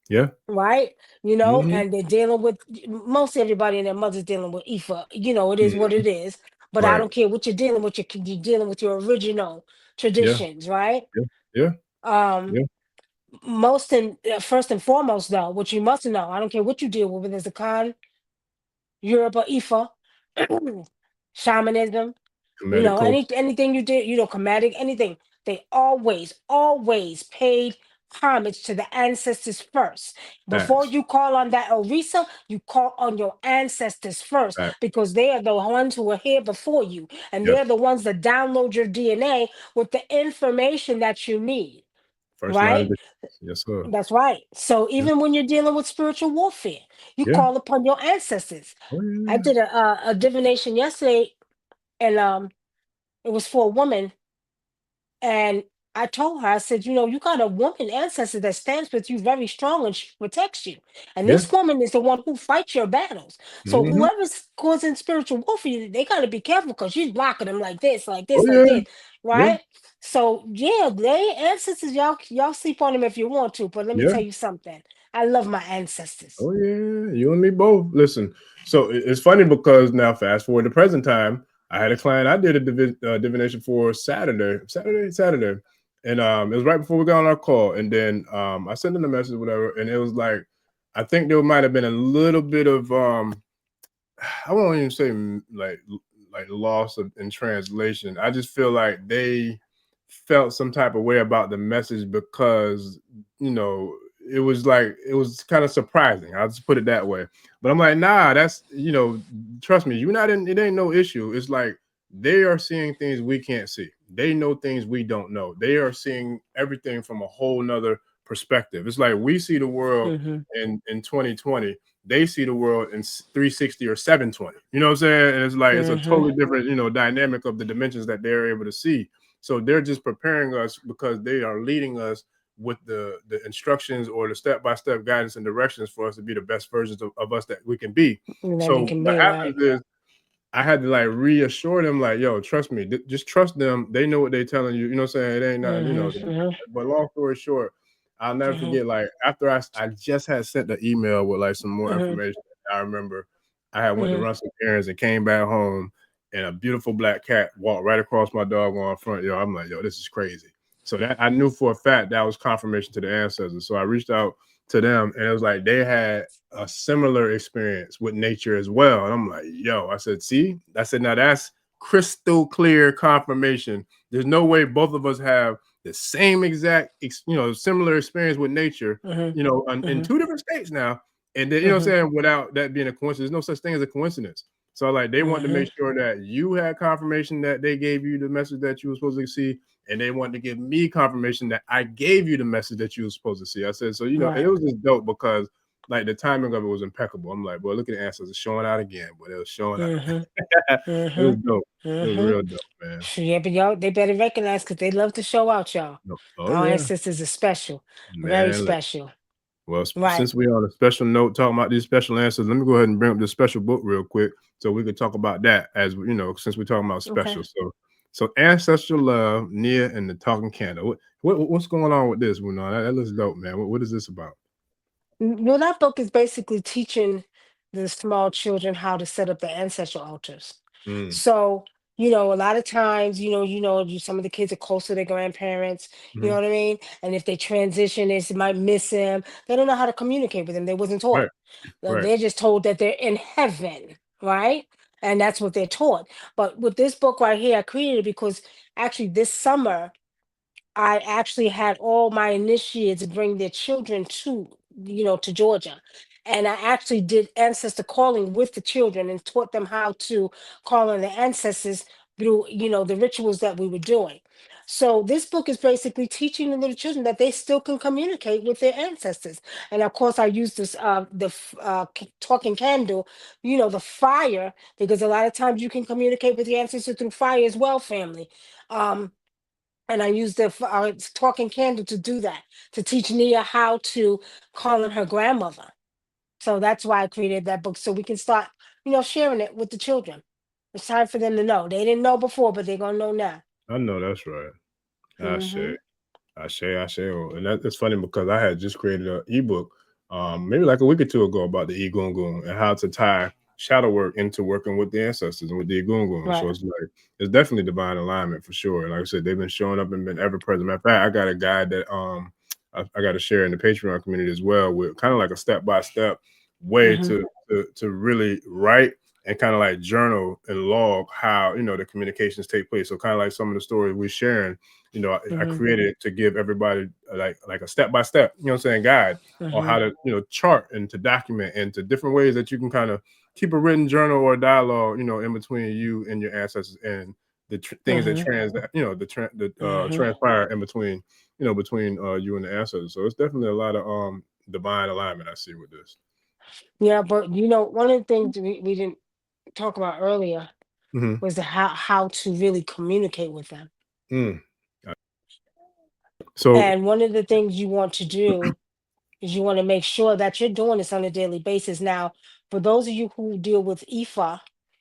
Yeah. right? Mm-hmm. And they're dealing with most everybody and their mother's dealing with Ifa. It is what Mm-hmm. it is. But I Right. don't care what you're dealing with. You're dealing with your original Yeah. traditions, right? Yeah. Yeah. Um, Yeah. first and foremost, though, what you must know, I don't care what you deal with, whether it's a Khan, Yoruba, Ifa, shamanism, Comedic culture. anything you did, comedic, anything. They always paid homage to the ancestors first. Before Facts. you call on that Orisa, you call on your ancestors first Facts. because they are the ones who were here before you. And Yes. they're the ones that download your DNA with the information that you need. First line of Right? defense. Yes, sir. That's right. So Yeah. even when you're dealing with spiritual warfare, you Yeah. call upon your ancestors. Oh I yeah. did a divination yesterday, and it was for a woman, and I told her, I said, you got a woman ancestor that stands with you very strong and she protects you. And Yeah. this woman is the one who fights your battles. So Mm-hmm. whoever's causing spiritual warfare, they got to be careful because she's blocking them like this, like Oh this, like yeah. this, Yeah. right? So yeah, they ancestors, y'all sleep on them if you want to, but let me Yeah. tell you something. I love my ancestors. Oh yeah, you and me both. Listen, so it's funny because now fast forward to present time. I had a client I did a divination for Saturday, and it was right before we got on our call, and then I sent in a message, whatever, and it was like I think there might have been a little bit of I won't even say like loss in translation. I just feel like they felt some type of way about the message because you know it was kind of surprising. I'll just put it that way. But I'm like, nah, that's trust me, you're not in. It ain't no issue. It's like they are seeing things we can't see. They know things we don't know. They are seeing everything from a whole nother perspective. It's like we see the world Mm-hmm. in 2020, they see the world in 360 or 720. You know what I'm saying? And it's like it's a Mm-hmm. totally different, dynamic of the dimensions that they're able to see. So they're just preparing us because they are leading us with the instructions or the step-by-step guidance and directions for us to be the best versions of us that we can be. That we So can what be, right. happens is I had to like reassure them, like, yo, trust me, just trust them. They know what they're telling you. You know what I'm saying? It ain't nothing, Mm-hmm. Mm-hmm. But long story short, I'll never forget, like, after I just had sent the email with like some more Mm-hmm. information, I remember I had went to Mm-hmm. run some errands and came back home, and a beautiful black cat walked right across my doggone front yard. I'm like, yo, this is crazy. So that I knew for a fact that was confirmation to the ancestors. So I reached out to them, and it was like they had a similar experience with nature as well. And I'm like, yo, I said, see, I said, now that's crystal clear confirmation. There's no way both of us have the same exact, similar experience with nature, in Mm-hmm. two different states now. And then, Mm-hmm. without that being a coincidence, there's no such thing as a coincidence. So like they wanted to Mm-hmm. make sure that you had confirmation that they gave you the message that you were supposed to see, and they wanted to give me confirmation that I gave you the message that you were supposed to see. I said, so and it Right. was just dope because like the timing of it was impeccable. I'm like, boy, look at the answers. It's showing out again, but it was showing out. Mm-hmm. It was Mm-hmm. dope. It was Mm-hmm. real dope, man. Yeah, but y'all, they better recognize because they love to show out, y'all. Oh Our yeah, ancestors are special, very man. special. Well, Right. since we're on a special note talking about these special answers, let me go ahead and bring up this special book real quick so we can talk about that as since we're talking about Okay. special. So Ancestral Love, Nia, and the Talking Candle. What's going on with this? That looks dope, man. What is this about? Well, that book is basically teaching the small children how to set up the ancestral altars. Mm, So, a lot of times, some of the kids are close to their grandparents, you know Mhm. what I mean? And if they transition, they might miss them. They don't know how to communicate with them. They wasn't taught. Right, right. They're just told that they're in heaven, right? And that's what they're taught. But with this book right here, I created it because actually this summer, I actually had all my initiates bring their children to Georgia. And I actually did ancestor calling with the children and taught them how to call on the ancestors through, the rituals that we were doing. So this book is basically teaching the little children that they still can communicate with their ancestors. And of course, I use this talking candle, the fire, because a lot of times you can communicate with your ancestors through fire as well, family. Um, and I used the talking candle to do that, to teach Nia how to call on her grandmother. So that's why I created that book, so we can start, sharing it with the children. It's time for them to know. They didn't know before, but they're gonna know now. I know that's right. I Mm-hmm. say. I say, and it's funny because I had just created an ebook, maybe like a week or two ago about the Egungun and how to tie shadow work into working with the ancestors and with the Egungun. So Right. it's like it's definitely divine alignment for sure. And like I said, they've been showing up and been ever present. Matter of fact, I got a guide that I got to share in the Patreon community as well, with kind of like a step by step way Mm-hmm. to really write and kind of like journal and log how the communications take place. So kind of like some of the stories we're sharing, I Mm-hmm. created it to give everybody like a step by step, you know what I'm saying, guide on Mm-hmm. how to chart and to document and to different ways that you can kind of keep a written journal or a dialogue, in between you and your ancestors and the things that Mm-hmm. Mm-hmm. transpire in between, between you and the ancestors. So it's definitely a lot of divine alignment I see with this. Yeah, but one of the things we didn't talk about earlier Mm-hmm. was how to really communicate with them. Mm. So And one of the things you want to do is you want to make sure that you're doing this on a daily basis. Now, for those of you who deal with IFA,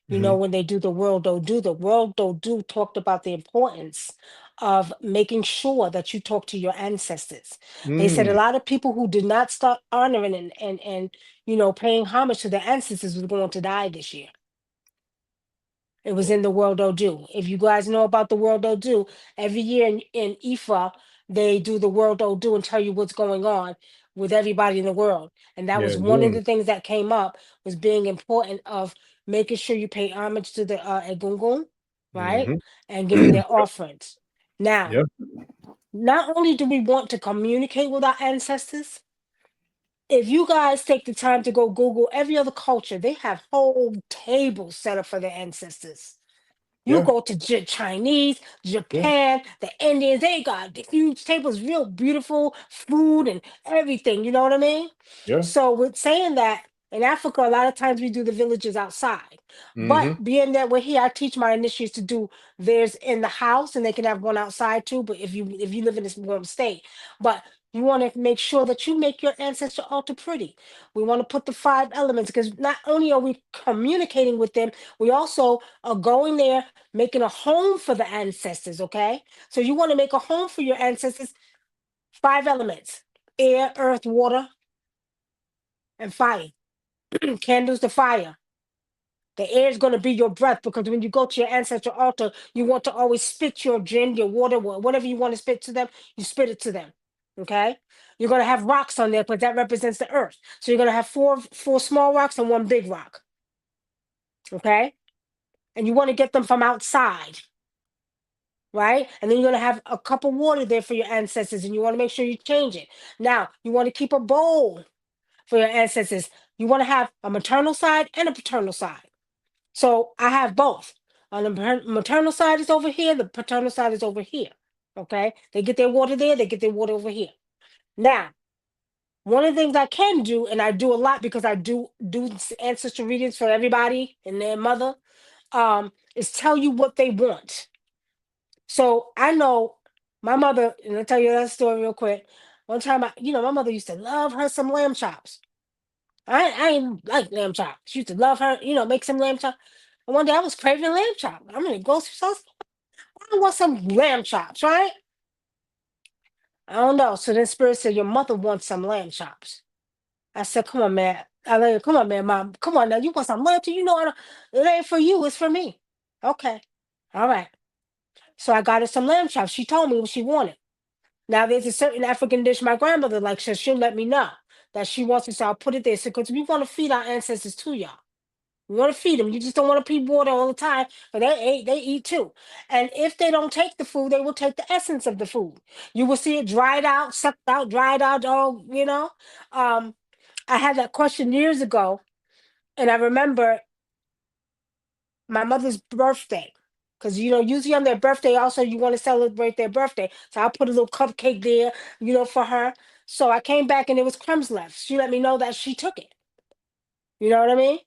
mhm. when they do the World Do talked about the importance of making sure that you talk to your ancestors. They said a Mm. lot of people who did not start honoring and paying homage to their ancestors was going to die this year. It was in the World Do. If you guys know about the World Do, every year in IFA, they do the World Do and tell you what's going on with everybody in the world. And that Yeah, was one of doing the things that came up, was being important of making sure you pay homage to the Egungun, right? mhm. And giving their offerings. Now, Yeah. not only do we want to communicate with our ancestors, if you guys take the time to go Google every other culture, they have whole tables set up for their ancestors. You Yeah. go to Chinese, Yeah. Japan, the Indians, they got the huge tables, real beautiful food and everything. You know what I mean? Yeah. So with saying that, in Africa, a lot of times we do the villages outside. But Mm-hmm. being that we're here, I teach my initiates to do theirs in the house, and they can have one outside too. But if you live in this warm state, but you want to make sure that you make your ancestral altar pretty. We want to put the 5 elements, because not only are we communicating with them, we also are going there, making a home for the ancestors. Okay, so you want to make a home for your ancestors. 5 elements: air, earth, water, and fire. Candles to fire. The air is going to be your breath, because when you go to your ancestral altar, you want to always spit your gin, your water, whatever you want to spit to them, you spit it to them. Okay? You're going to have rocks on there, but that represents the earth. So you're going to have four small rocks and one big rock. Okay? And you want to get them from outside. Right? And then you're going to have a cup of water there for your ancestors, and you want to make sure you change it. Now, you want to keep a bowl for your ancestors. You want to have a maternal side and a paternal side. So I have both. On the maternal side is over here, the paternal side is over here. Okay? They get their water there, they get their water over here. Now, one of the things I can do, and I do a lot because I do ancestral readings for everybody and their mother, is tell you what they want. So I know my mother, and I'll tell you that story real quick. One time, my mother used to love her some lamb chops. I ain't like lamb chops. She used to love her, make some lamb chops. And one day I was craving lamb chops. I'm in the grocery store. I want some lamb chops, right? I don't know. So then Spirit said, your mother wants some lamb chops. I said, come on, man. Come on, man, mom. Come on now. You want some lamb chops? I don't, it ain't for you. It's for me. Okay. All right. So I got her some lamb chops. She told me what she wanted. Now there's a certain African dish my grandmother likes, so she'll let me know that she wants it, so I'll put it there. So because we want to feed our ancestors too, y'all. We want to feed them. You just don't want to feed water all the time, but they eat too. And if they don't take the food, they will take the essence of the food. You will see it dried out, sucked out, dried out, all, you know. I had that question years ago, and I remember my mother's birthday. Because, usually on their birthday, also, you want to celebrate their birthday. So I put a little cupcake there, for her. So I came back and there was crumbs left. She let me know that she took it. You know what I mean?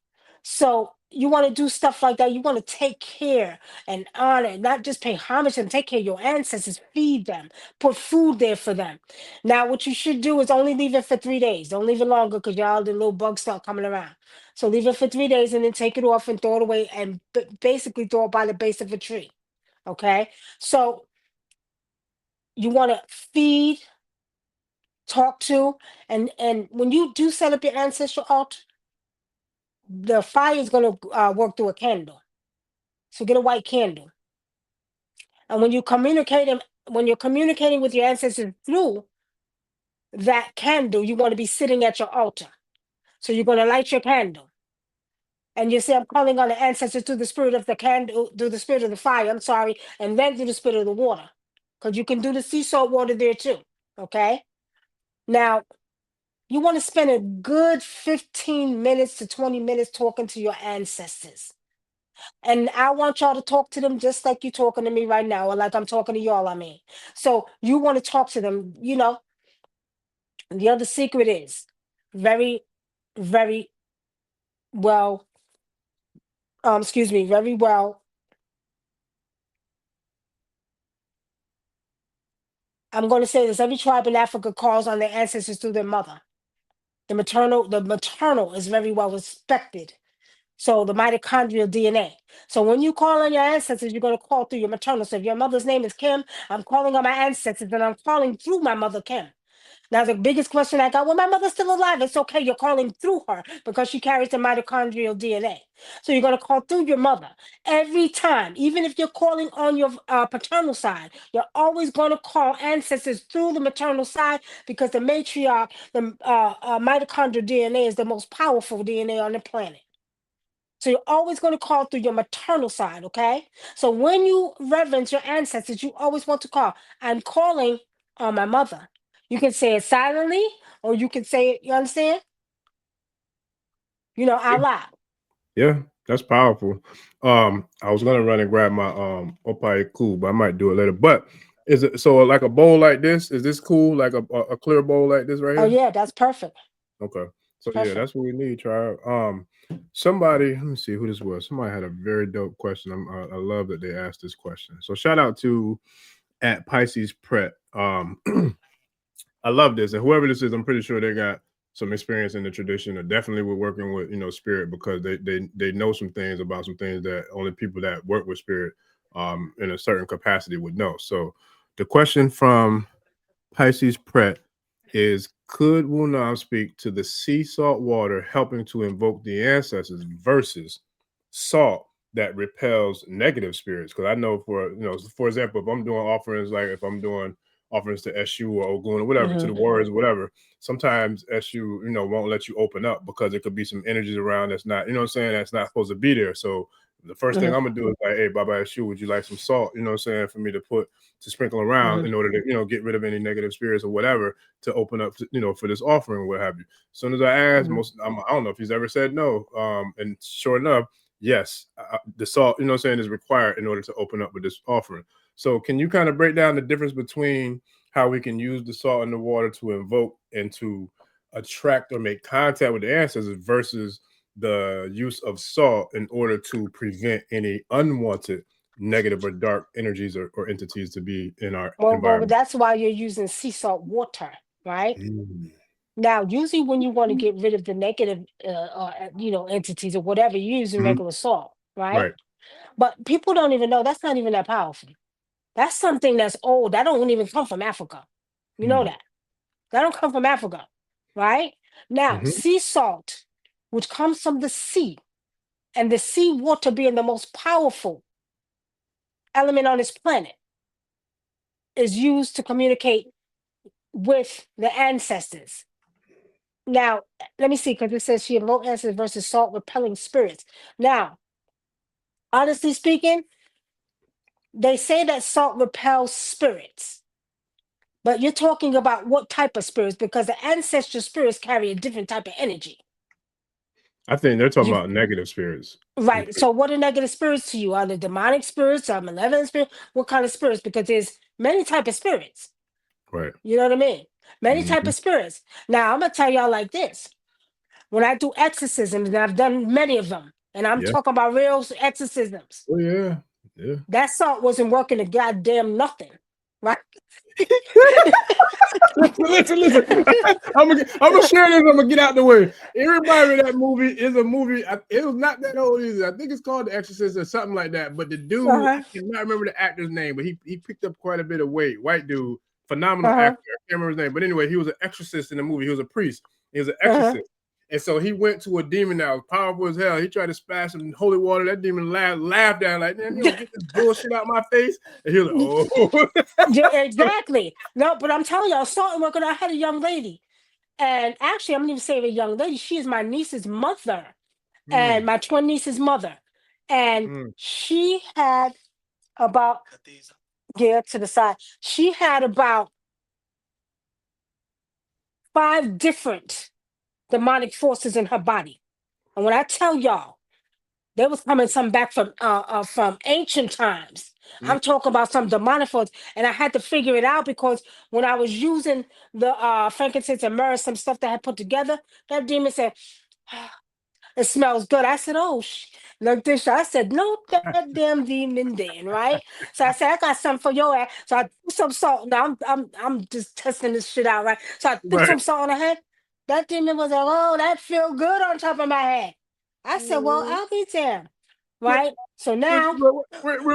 So you want to do stuff like that. You want to take care and honor, not just pay homage and take care of your ancestors, feed them, put food there for them. Now, what you should do is only leave it for 3 days. Don't leave it longer because y'all, the little bugs start coming around. So leave it for 3 days and then take it off and throw it away and basically throw it by the base of a tree. Okay? So you want to feed, talk to, and when you do set up your ancestral altar, the fire is going to work through a candle. So get a white candle. And when you're communicating with your ancestors through that candle, you want to be sitting at your altar. So you're going to light your candle. And you say, I'm calling on the ancestors through the spirit of the candle, through the spirit of the fire, I'm sorry, and then through the spirit of the water. Because you can do the sea salt water there too. Okay? Now, you want to spend a good 15 minutes to 20 minutes talking to your ancestors. And I want y'all to talk to them just like you're talking to me right now, or like I'm talking to y'all, I mean. So you want to talk to them, The other secret is very, very well, very well. I'm going to say this: every tribe in Africa calls on their ancestors through their mother. The maternal is very well respected. So the mitochondrial DNA. So when you call on your ancestors, you're going to call through your maternal. So if your mother's name is Kim, I'm calling on my ancestors and I'm calling through my mother, Kim. Now, the biggest question I got, well, my mother's still alive. It's okay. You're calling through her because she carries the mitochondrial DNA. So you're going to call through your mother every time. Even if you're calling on your paternal side, you're always going to call ancestors through the maternal side because the matriarch, the mitochondrial DNA is the most powerful DNA on the planet. So you're always going to call through your maternal side, okay? So when you reverence your ancestors, you always want to call. I'm calling on my mother. You can say it silently, or you can say it, you understand? Out loud. Yeah, that's powerful. I was gonna run and grab my Opai cool, but I might do it later. But is it so like a bowl like this? Is this cool? Like a clear bowl like this right Oh, here? yeah, that's perfect. Okay. So yeah, Perfect. that's what we need, tribe. Somebody, let me see who this was. Somebody had a very dope question. I love that they asked this question. So shout out to at Pisces Pret. I love this, and whoever this is, I'm pretty sure they got some experience in the tradition, or definitely we're working with spirit, because they know some things about some things that only people that work with spirit in a certain capacity would know. So the question from Pisces Pret is, could Wunam speak to the sea salt water helping to invoke the ancestors versus salt that repels negative spirits? Because I know for example, if I'm doing offerings, like if I'm doing offerings to Eshu or Ogun or whatever, to the warriors, whatever, sometimes Eshu, won't let you open up because it could be some energies around that's not, that's not supposed to be there. So the first thing I'm gonna do is like, hey, Baba Eshu, would you like some salt? For me to sprinkle around in order to, get rid of any negative spirits or whatever, to open up, for this offering or what have you. As soon as I asked, I don't know if he's ever said no. And sure enough, yes, the salt, is required in order to open up with this offering. So can you kind of break down the difference between how we can use the salt in the water to invoke and to attract or make contact with the ancestors versus the use of salt in order to prevent any unwanted negative or dark energies or entities to be in our environment? That's why you're using sea salt water, right? Now, usually when you want to get rid of the negative, entities or whatever, you're using regular salt, right? Right. But people don't even know that's not even that powerful. That's something that's old. That don't even come from Africa. You know that. That don't come from Africa, right? Now, sea salt, which comes from the sea, and the sea water being the most powerful element on this planet is used to communicate with the ancestors. Now, let me see, because it says she invoked ancestors versus salt repelling spirits. Now, honestly speaking, they say that salt repels spirits, but you're talking about what type of spirits, because the ancestral spirits carry a different type of energy. I think they're talking about negative spirits. Right. So what are negative spirits to you? Are they demonic spirits? Are malevolent spirits? What kind of spirits? Because there's many type of spirits. Right. You know what I mean? Many type of spirits. Now, I'm going to tell y'all like this. When I do exorcisms, and I've done many of them, and I'm talking about real exorcisms. Oh, yeah. Yeah. That salt wasn't working a goddamn nothing. Right? listen. I'm gonna share this. I'm gonna get out the way. Everybody in that movie is a movie. It was not that old either. I think it's called The Exorcist or something like that. But the dude, I cannot remember the actor's name, but he picked up quite a bit of weight. White dude, phenomenal actor. I can't remember his name. But anyway, he was an exorcist in the movie. He was a priest. He was an exorcist. And so he went to a demon that was powerful as hell. He tried to splash some holy water. That demon laughed down like, "Man, you don't get this bullshit out my face." And he was like, "Oh." Yeah, exactly. No, but I'm telling y'all, salt and working. I had a young lady, and actually, I'm not even saying a young lady. She is my niece's mother, and my twin niece's mother, and she had about to the side. She had about 5 different demonic forces in her body, and when I tell y'all, they was coming some back from ancient times. I'm talking about some demonic force, and I had to figure it out because when I was using the frankincense and myrrh, some stuff that I had put together, that demon said, "It smells good." I said, "Oh, look this." I said, "No, that damn demon then, right?" So I said, "I got something for your ass." So I threw some salt. Now I'm just testing this shit out, right? So I threw some salt on her head. That demon was like, "Oh, that feel good on top of my head." I said, "Well, I'll be damned." Right? So now, real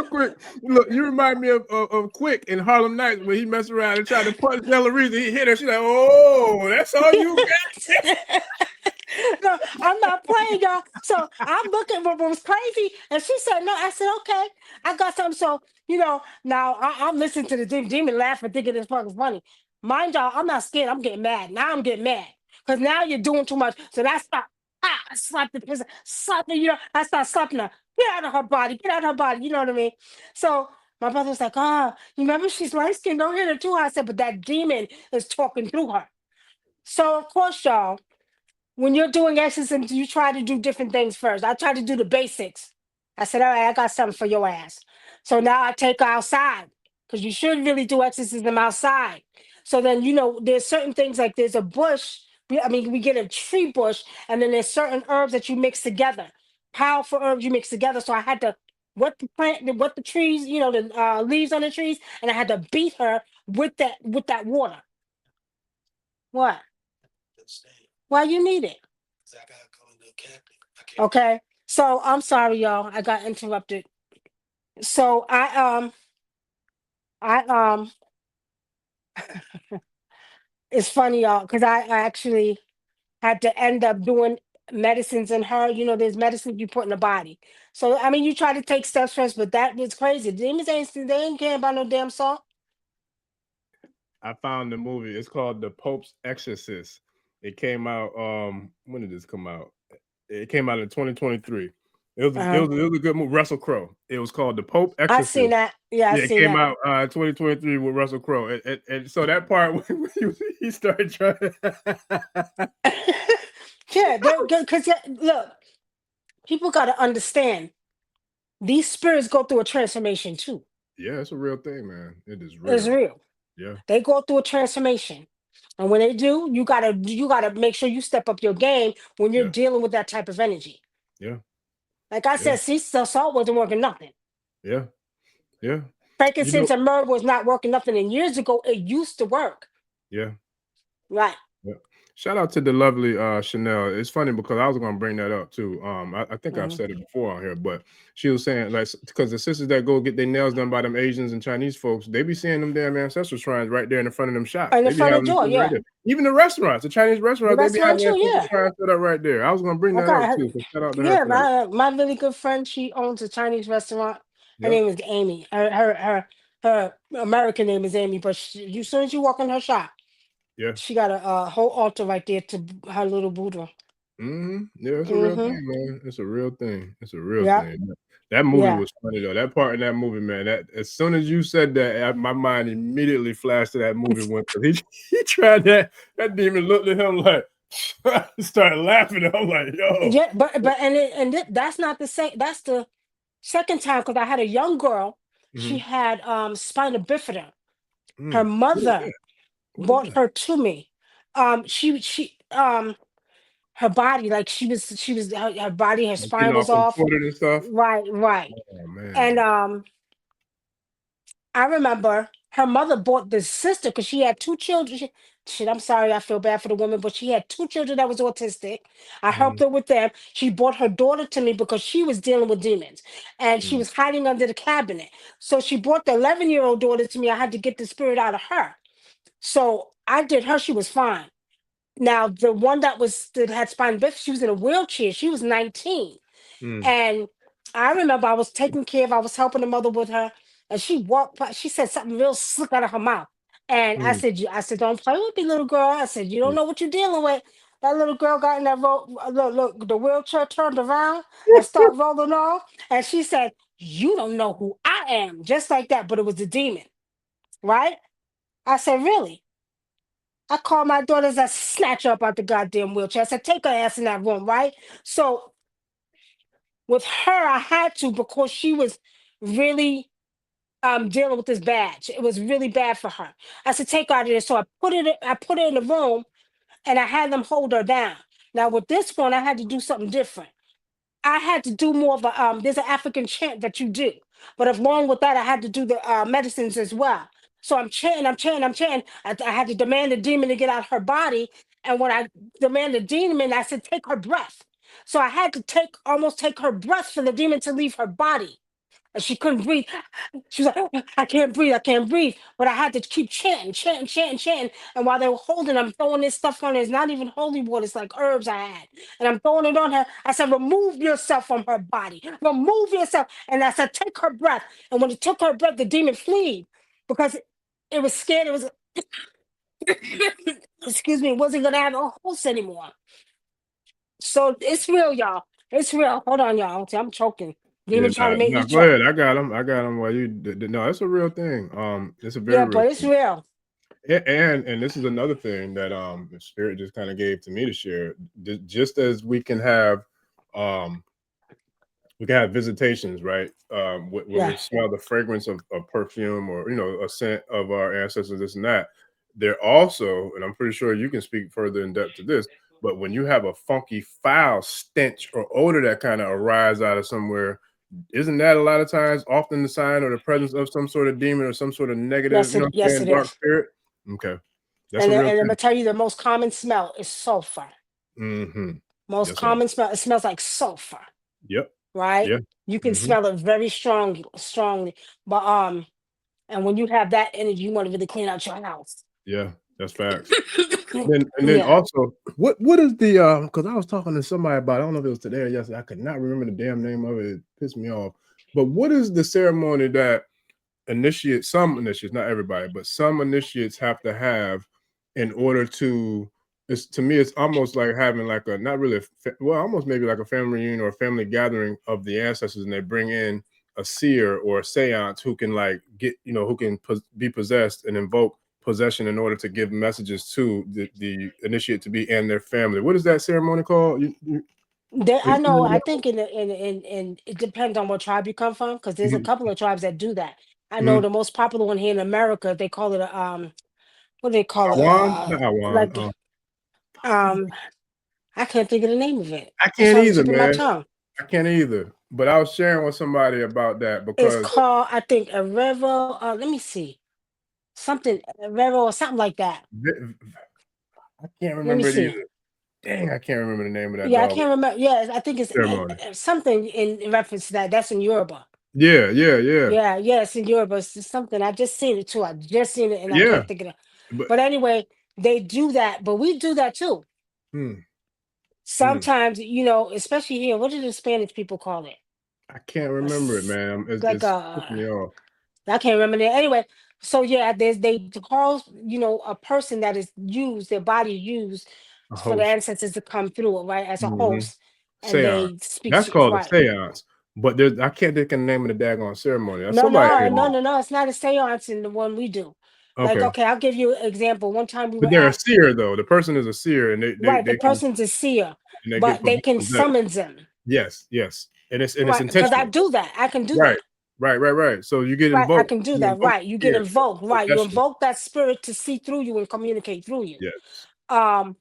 quick, look, you remind me of Quick in Harlem Nights when he messed around and tried to punch Della Reese. He hit her. She's like, "Oh, that's all you got." no, I'm not playing, y'all. So I'm looking what was crazy, and she said, "No." I said, "Okay, I got something." So now I'm listening to the demon laughing, thinking this fucking funny. Mind y'all, I'm not scared. I'm getting mad. Now I'm getting mad because now you're doing too much. So that's stop. I slapped the person, slapped her. I start slapping her. Get out of her body. Get out of her body. You know what I mean? So my brother was like, you remember she's light skinned. Don't hit her too hard. I said, but that demon is talking through her. So of course, y'all, when you're doing exorcisms, you try to do different things first. I try to do the basics. I said, "All right, I got something for your ass." So now I take her outside because you should really do exorcism outside. So then, there's certain things like there's a bush. We get a tree bush, and then there's certain herbs that you mix together. Powerful herbs you mix together. So I had to wet the trees, the leaves on the trees, and I had to beat her with that water. What? Why you need it? Okay. So I'm sorry, y'all. I got interrupted. So I it's funny, y'all, because I actually had to end up doing medicines in her. There's medicines you put in the body. So you try to take steps first, but that was crazy. Demons ain't care about no damn salt. I found the movie. It's called The Pope's Exorcist. It came out. When did this come out? It came out in 2023. It was a good movie. Russell Crowe. It was called The Pope Exorcist. I seen that. Yeah, I seen it came out 2023 with Russell Crowe. And so that part when he started trying. Yeah, because look, people got to understand these spirits go through a transformation too. Yeah, it's a real thing, man. It is real. It's real. Yeah. They go through a transformation. And when they do, you gotta make sure you step up your game when you're dealing with that type of energy. Yeah. Like I said, salt wasn't working nothing. Yeah. Yeah. Frankincense and myrrh was not working nothing. And years ago, it used to work. Yeah. Right. Yeah. Shout out to the lovely Chanel. It's funny because I was going to bring that up too. I think I've said it before on here, but she was saying like because the sisters that go get their nails done by them Asians and Chinese folks, they be seeing them damn ancestral shrines right there in the front of them shops. In the front of the door, yeah. Right, even the restaurants, the Chinese restaurants, they be having ancestral shrines set up right there. I was going to bring that up too. So shout out to her. My really good friend, she owns a Chinese restaurant, Her name is Amy. Her American name is Amy, but as soon as you walk in her shop, she got a whole altar right there to her little Buddha. Yeah, it's a real thing, man. It's a real thing. It's a real Yeah. thing. That movie was funny though. That part in that movie, man. That as soon as you said that, my mind immediately flashed to that movie when he tried that. That demon looked at him like started laughing. I'm like, yo. Yeah, that's not the same. That's the second time because I had a young girl. She had spina bifida. Her mother brought her to me. She her body, like she was her body, her spine Getting was all off. contorted and stuff. Right. Oh man. And I remember her mother bought the sister because she had two children. Shit, I'm sorry, I feel bad for the woman, but she had two children that was autistic. I helped her with them. She brought her daughter to me because she was dealing with demons and she was hiding under the cabinet. So she brought the 11-year-old daughter to me. I had to get the spirit out of her. So I did her. She was fine. Now the one that had spina bifida, she was in a wheelchair. She was 19. And I remember I was taking care of, I was helping the mother with her, and she walked by, she said something real slick out of her mouth. And I said, don't play with me, little girl. I said, you don't know what you're dealing with. That little girl got in that look, the wheelchair turned around and started rolling off. And she said, you don't know who I am. Just like that, but it was the demon. Right? I said, really? I called my daughters, I snatch her up out the goddamn wheelchair. I said, take her ass in that room, right? So with her, I had to because she was really dealing with this badge. It was really bad for her. I said, take her out of there. So I put her in the room and I had them hold her down. Now with this one, I had to do something different. I had to do more of a there's an African chant that you do. But along with that, I had to do the medicines as well. So I'm chanting, I'm chanting. I had to demand the demon to get out of her body. And when I demanded the demon, I said, take her breath. So I had to almost take her breath for the demon to leave her body. And she couldn't breathe. She was like, I can't breathe, I can't breathe. But I had to keep chanting. And while they were holding, I'm throwing this stuff on her. It's not even holy water, it's like herbs I had. And I'm throwing it on her. I said, remove yourself from her body. Remove yourself. And I said, take her breath. And when it took her breath, the demon fled because it was scared. It was, excuse me, it wasn't going to have a host anymore. So it's real, y'all. It's real. Hold on, y'all. I'm choking. Demon trying to make me go choke. ahead. I got him. While you no, it's a real thing. It's a very real but it's thing. real. And this is another thing that the spirit just kind of gave to me to share. Just as we can have visitations, right? Where we smell the fragrance of perfume or a scent of our ancestors, this and that. They're also, and I'm pretty sure you can speak further in depth to this, but when you have a funky, foul stench or odor that kind of arise out of somewhere, isn't that a lot of times often the sign or the presence of some sort of demon or some sort of negative, Yes, it dark is. spirit? Okay. That's And a real I'm thing. gonna tell you the most common smell is sulfur. Most common smell. It smells like sulfur. Yep. Right? Yeah. You can smell it very strongly. But and when you have that energy, you want to really clean out your house. Yeah, that's facts. And then also, what is the because I was talking to somebody about, I don't know if it was today or yesterday, I could not remember the damn name of it. It pissed me off. But what is the ceremony that some initiates, not everybody, but some initiates have to have in order to, to me, it's almost like having like a, not really, almost maybe like a family reunion or a family gathering of the ancestors, and they bring in a seer or a seance who can like get, who can be possessed and invoke possession in order to give messages to the initiate to be and their family. What is that ceremony called? I know. I think in it depends on what tribe you come from, because there's a couple of tribes that do that. I know the most popular one here in America. They call it a what do they call it? Like I can't think of the name of it. I It's can't on the either, tip of my man. tongue. I can't either. But I was sharing with somebody about that It's because called, I think, a revo. Let me see, something a revo or something like that. I can't Let me remember it see. either. Dang, I can't remember the name of that Yeah, I dog can't remember. Yeah, I think it's ceremony. something in reference to that. That's in Yoruba. Yeah. Yeah, it's in Yoruba. It's just something. I just seen it too. I just seen it and I Yeah. can't think of it. But But anyway, they do that, but we do that too. Sometimes, especially here, what do the Spanish people call it? I can't remember it, man. It's Like pissing me off. I can't remember it. Anyway, so yeah, they call, a person that is used, their body used A for the host. ancestors to come through, right, as a Mm-hmm. host, and Seance. they speak That's called a right. seance. But I can't think of the name of the daggone ceremony. No, Somebody. no. It's not a seance in the one we do. Like, Okay. okay, I'll give you an example. One time we But were they're a asked, seer though. The person is a seer, and right, the they can person's a seer, and they get but they can possessed. summons them. Yes, yes, and it's Right, because I intentional. do that. I can do Right, that. right. So you get Right, I invoked. can do You that. invoke Right, you get here. invoked. Right, you Possession. invoke that spirit to see through you and communicate through you. Yes. Um,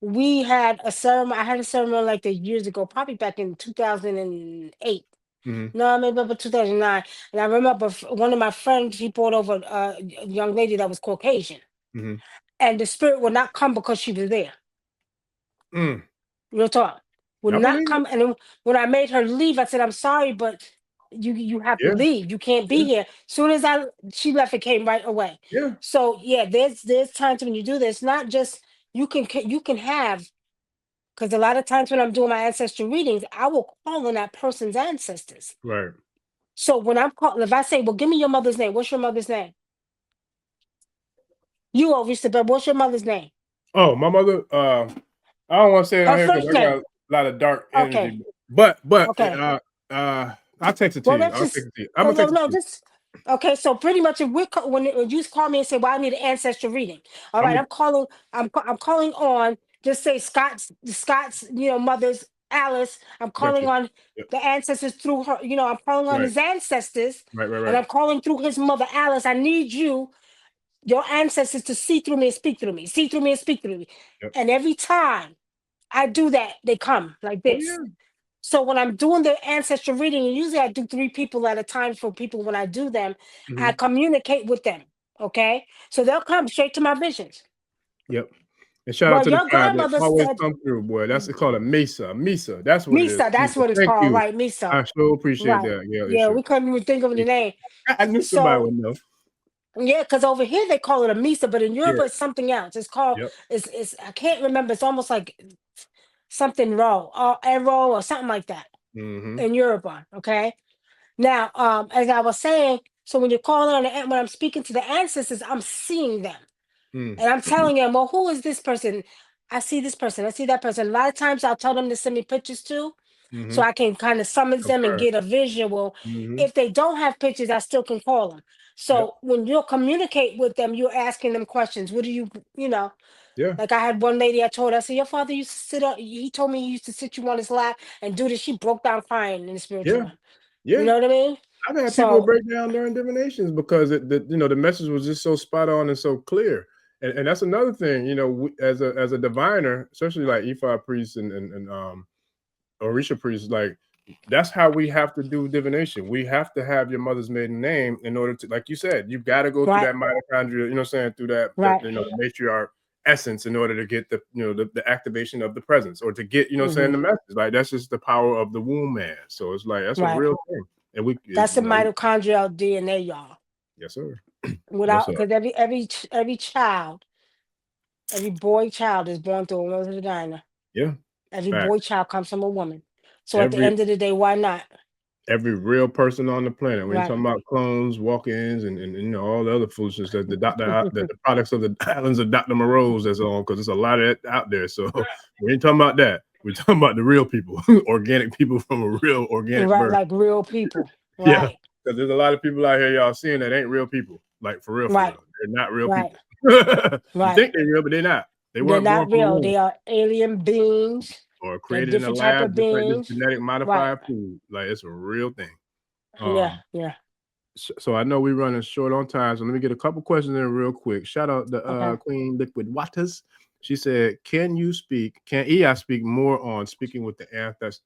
we had a ceremony. I had a ceremony like that years ago, probably back in 2008. Mm-hmm. No, maybe about 2009. And I remember one of my friends, he brought over a young lady that was Caucasian, Mm-hmm. and the spirit would not come because she was there. Mm. Real talk. Would I not believe it. come. And then when I made her leave, I said, "I'm sorry, but you have to Yeah, leave. You can't be yeah, here." Soon as she left, it came right away. yeah. So yeah, there's times when you do this. Not just you can have, because a lot of times when I'm doing my ancestral readings, I will call on that person's ancestors. Right. So when I'm calling, if I say, "Well, give me your mother's name," what's your mother's name? You, Orisha, but what's your mother's name? Oh, my mother. I don't want to say it on Her here because first I got name. a lot of dark Okay. energy. But Okay. I'll text it to Well, you. let's I'll text just it to you. I'm gonna text it no, to you. just okay. So pretty much, if when you call me and say, "Well, I need an ancestral reading," all I'm right, gonna, I'm calling. I'm calling on. Just say Scott's mother's Alice. I'm calling gotcha. on Yep. the ancestors through her. I'm calling on Right. his ancestors, and Right. I'm calling through his mother Alice. I need you, your ancestors, to see through me and speak through me. See through me and speak through me. Yep. And every time I do that, they come like Oh this. yeah. So when I'm doing the ancestral reading, and usually I do 3 people at a time for people when I do them, I Mm-hmm. communicate with them. Okay. So they'll come straight to my visions. Yep. And shout out Well, to the your tribe that grandmother always said come through, boy. That's called a Mesa. Mesa. That's what it is. Misa, that's Mesa. what it's Thank called, you. right? Misa. I so appreciate Right. that. Yeah, Yeah, Isha. we couldn't even think of the name. I knew somebody So would know. yeah, because over here they call it a Misa, but in Europe Yeah. it's something else. It's called Yep. it's I can't remember. It's almost like something raw or arrow or something like that Mm-hmm. in Europe. Okay. Now, as I was saying, so when you're calling on when I'm speaking to the ancestors, I'm seeing them. Mm. And I'm telling them, well, who is this person? I see this person. I see that person. A lot of times I'll tell them to send me pictures too, so Mm-hmm. I can kind of summons them and Confirm. get a visual. Mm-hmm. If they don't have pictures, I still can call them. Yep. So when you communicate with them, you're asking them questions. What do Yeah. like I had one lady I told her, I said, your father used to sit up, he told me he used to sit you on his lap and do this. She broke down crying in the spiritual Yeah. realm. You Yeah. know what I mean? I've had people So, break down during divinations because the message was just so spot on and so clear. And that's another thing, as a diviner, especially like Ifa priests and Orisha priests, like that's how we have to do divination. We have to have your mother's maiden name in order to, like you said, you've got to go through right, that mitochondria, you know what I'm saying, through that right. the matriarch essence in order to get the activation of the presence or to get, saying Hmm. the message. Like that's just the power of the womb man. So it's like that's a Right. real thing. And That's the mitochondrial DNA, y'all. yes, sir. What's Without, up? because every child, every boy child is born through a woman's vagina. Yeah. Every Fact. boy child comes from a woman. So at the Every end of the day, why not? every real person on the planet. When you're Right. talking about clones, walk-ins, and all the other foolishness that the products of the islands of Dr. Moreau's that's on, because there's a lot of it out there. So we ain't talking about that. We're talking about the real people, organic people from a real organic Right, birth. like real people. Yeah, Right. because there's a lot of people out here y'all seeing that ain't real people. Like for real, for Right. real. They're not real Right. people. You Right. think they're real, but they're not. They They're weren't born not from a real. womb They are alien beings. or They're created in a different type lab, of just like this beings. genetic Right. modified food. Like it's a real thing. Yeah. Um, Yeah. So I know we're running short on time, so let me get a couple questions in real quick. Shout out to Okay. Queen Liquid Waters. She said, can I speak more on speaking with the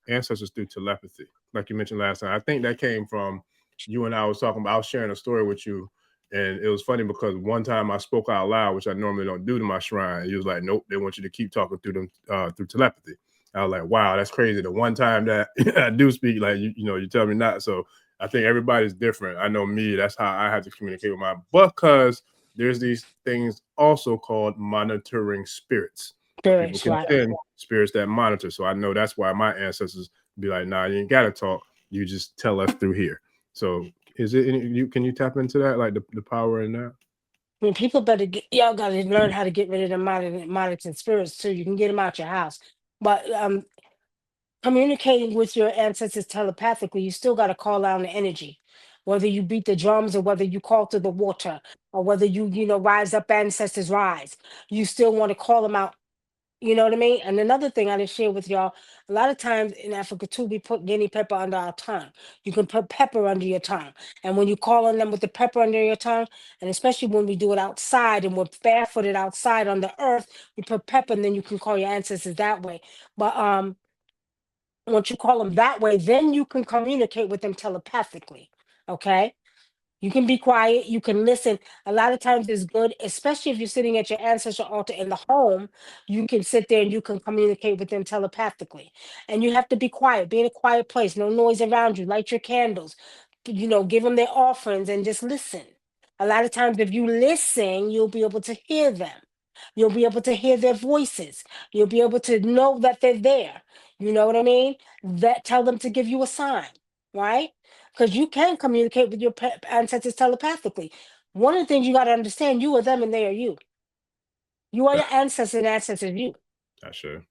ancestors through telepathy? Like you mentioned last time. I think that came from you and I was talking about, I was sharing a story with you. And it was funny because one time I spoke out loud, which I normally don't do to my shrine. He was like, nope, they want you to keep talking through them through telepathy. I was like, wow, that's crazy. The one time that I do speak, like you tell me not. So I think everybody's different. I know me, that's how I have to communicate with my, because there's these things also called monitoring spirits. So people Spirits. can Right. send spirits that monitor. So I know that's why my ancestors be like, nah, you ain't got to talk. You just tell us through here. So is it can you tap into that, like the power in that? I mean, people better get, y'all got to learn how to get rid of the monitoring spirits too. You can get them out your house, but communicating with your ancestors telepathically, you still got to call out the energy. Whether you beat the drums or whether you call to the water or whether you rise up, ancestors rise. You still want to call them out. You know what I mean? And another thing I didn't share with y'all, a lot of times in Africa too, we put guinea pepper under our tongue. You can put pepper under your tongue. And when you call on them with the pepper under your tongue, and especially when we do it outside and we're barefooted outside on the earth, we put pepper and then you can call your ancestors that way. But once you call them that way, then you can communicate with them telepathically. Okay. You can be quiet, you can listen. A lot of times it's good, especially if you're sitting at your ancestral altar in the home, you can sit there and you can communicate with them telepathically. And you have to be quiet, be in a quiet place, no noise around you, light your candles, give them their offerings and just listen. A lot of times, if you listen, you'll be able to hear them. You'll be able to hear their voices. You'll be able to know that they're there. You know what I mean? That tell them to give you a sign, right? Because you can communicate with your ancestors telepathically. One of the things you got to understand, you are them and they are you. You are your ancestors and ancestors you. Not sure.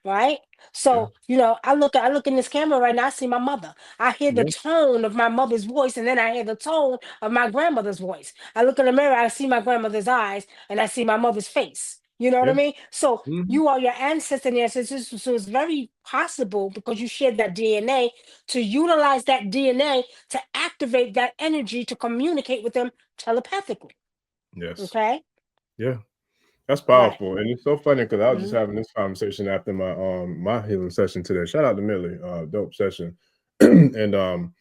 Right? So, I look in this camera right now, I see my mother. I hear the tone of my mother's voice, and then I hear the tone of my grandmother's voice. I look in the mirror, I see my grandmother's eyes, and I see my mother's face. You know what I mean? So you are your ancestor and ancestors. So it's very possible because you shared that DNA to utilize that DNA to activate that energy to communicate with them telepathically. Yes. Okay. Yeah. That's powerful. Right. And it's so funny because I was just having this conversation after my healing session today. Shout out to Millie, dope session. And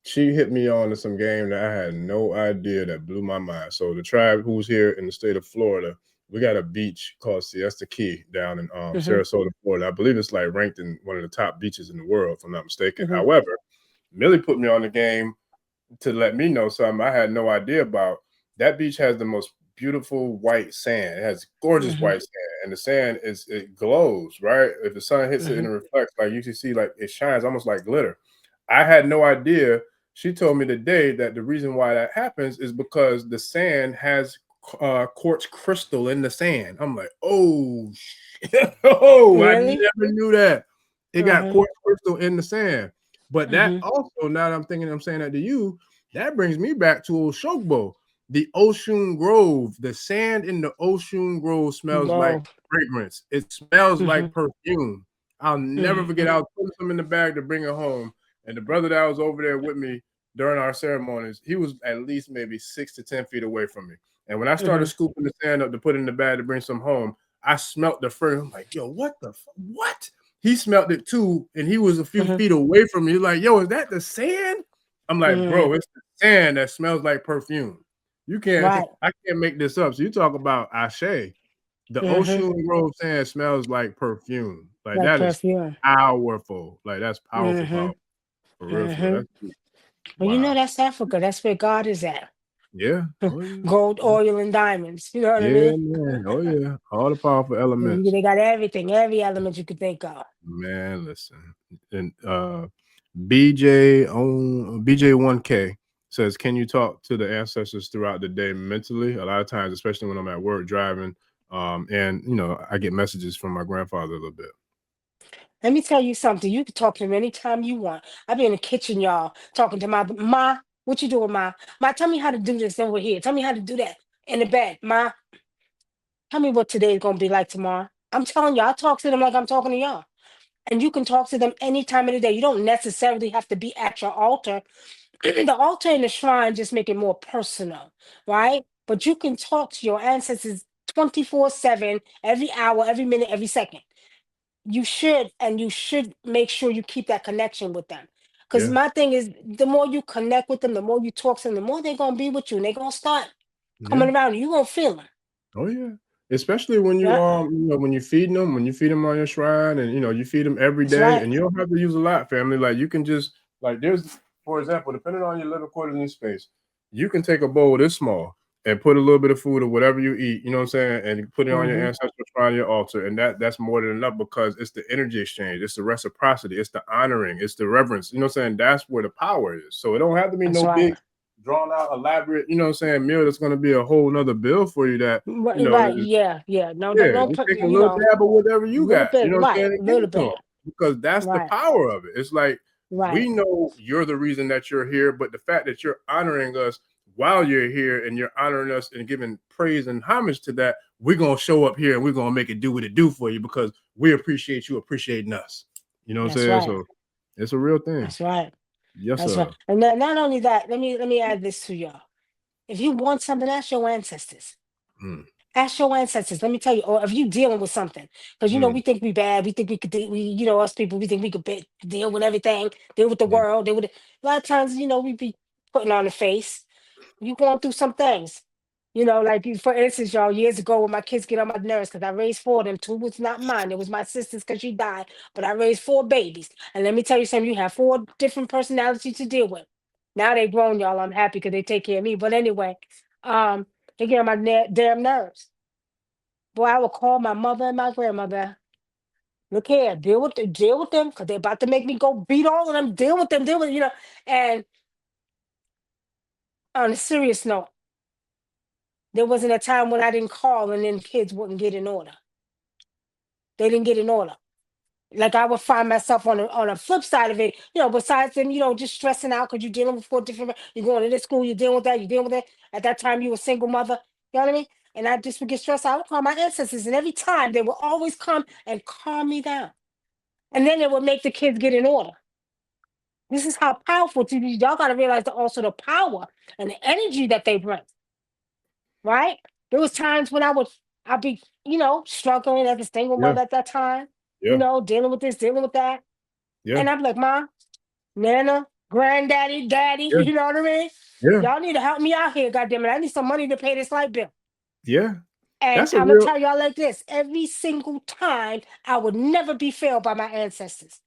she hit me on to some game that I had no idea, that blew my mind. So the tribe who's here in the state of Florida, we got a beach called Siesta Key down in Sarasota, Florida. I believe it's like ranked in one of the top beaches in the world, if I'm not mistaken. However, Millie put me on the game to let me know something I had no idea about. That beach has the most beautiful white sand. It has gorgeous white sand, and the sand it glows, right? If the sun hits it and it reflects, like you can see, like it shines almost like glitter. I had no idea. She told me today that the reason why that happens is because the sand has quartz crystal in the sand. I'm like, oh, oh, really? I never knew that. It got quartz crystal in the sand. But that also, now that I'm thinking, I'm saying that to you, that brings me back to Oshogbo. The Ocean Grove, the sand in the Ocean Grove smells like fragrance. It smells like perfume. I'll never forget. I was putting some in the bag to bring it home. And the brother that was over there with me during our ceremonies, he was at least maybe 6 to 10 feet away from me. And when I started scooping the sand up to put in the bag to bring some home, I smelt the fragrance. I'm like, yo, what the what? He smelled it too, and he was a few feet away from me. He's like, yo, is that the sand? I'm like, bro, it's the sand that smells like perfume. You can't, I can't make this up. So you talk about Ashe. The Ocean Grove sand smells like perfume. Like that perfume. Is powerful. Like that's powerful, powerful. For real, for real. Well, that's Africa. That's where God is at. Yeah. Oh, yeah. Gold, oil, and diamonds. You know what I mean? Man. Oh, yeah. All the powerful elements. They got everything, every element you could think of. Man, listen. And BJ1K says, can you talk to the ancestors throughout the day mentally? A lot of times, especially when I'm at work driving, and I get messages from my grandfather a little bit. Let me tell you something. You can talk to him anytime you want. I be in the kitchen, y'all, talking to Ma. What you doing, Ma? Ma, tell me how to do this over here. Tell me how to do that in the bed. Ma, tell me what today's gonna be like tomorrow. I'm telling you, I talk to them like I'm talking to y'all. And you can talk to them any time of the day. You don't necessarily have to be at your altar. The altar and the shrine just make it more personal, right? But you can talk to your ancestors 24/7, every hour, every minute, every second. You should make sure you keep that connection with them. Because my thing is, the more you connect with them, the more you talk to them, the more they're going to be with you, and they're going to start coming around you. You're going to feel them. Oh, yeah. Especially when you when you feed them, on your shrine, and you feed them every day, and you don't have to use a lot, family. Like you can just, like, there's, for example, depending on your living quarters and your space, you can take a bowl this small and put a little bit of food or whatever you eat, you know what I'm saying, and put it on your ancestral shrine, your altar, and that's more than enough, because it's the energy exchange, it's the reciprocity, it's the honoring, it's the reverence, you know what I'm saying. That's where the power is. So it don't have to be no big drawn out elaborate, you know what I'm saying, meal that's going to be a whole nother bill for you, that you know, Right, yeah. No, don't just put, take a little dab of whatever you little got, you bit, know what I'm right, saying, a and give little it to them, bit, because that's the right, power of it. It's like, right. we know you're the reason that you're here, but the fact that you're honoring us while you're here, and you're honoring us and giving praise and homage to that, we're going to show up here and we're going to make it do what it do for you, because we appreciate you appreciating us. You know what I'm That's saying? right. So it's a real thing. That's right. Yes, That's sir. right. And not only that, let me add this to y'all. If you want something, ask your ancestors. Ask your ancestors. Let me tell you, or if you dealing with something, because you know we think we bad, we think we could, you know, us people, we think we could deal with everything, deal with the world, deal with it. A lot of times, you know, we be putting on the face. You going through some things, you know, like for instance, y'all, years ago when my kids get on my nerves because I raised 4 of them. 2 was not mine. It was my sister's because she died, but I raised 4 babies. And let me tell you something, you have 4 different personalities to deal with. Now they grown, y'all. I'm happy because they take care of me. But anyway, they get on my damn nerves. Boy, I would call my mother and my grandmother. Look here, deal with them, because they're about to make me go beat all of them. Deal with them, you know. And on a serious note, there wasn't a time when I didn't call and then kids wouldn't get in order. They didn't get in order. Like I would find myself on a flip side of it, you know, besides them, you know, just stressing out because you're dealing with 4 different, you're going to this school, you're dealing with that, you're dealing with that. At that time, you were a single mother, you know what I mean? And I just would get stressed out. I would call my ancestors, and every time they would always come and calm me down. And then it would make the kids get in order. This is how powerful TV. Y'all got to realize that also the power and the energy that they bring. Right? There was times when I'd be, you know, struggling as a single mother at that time. You know, dealing with this, dealing with that. And I'd be like, Mom, Nana, Granddaddy, Daddy, you know what I mean? Y'all need to help me out here, goddammit. I need some money to pay this light bill. And That's a I'm gonna real. tell y'all like this: every single time, I would never be failed by my ancestors.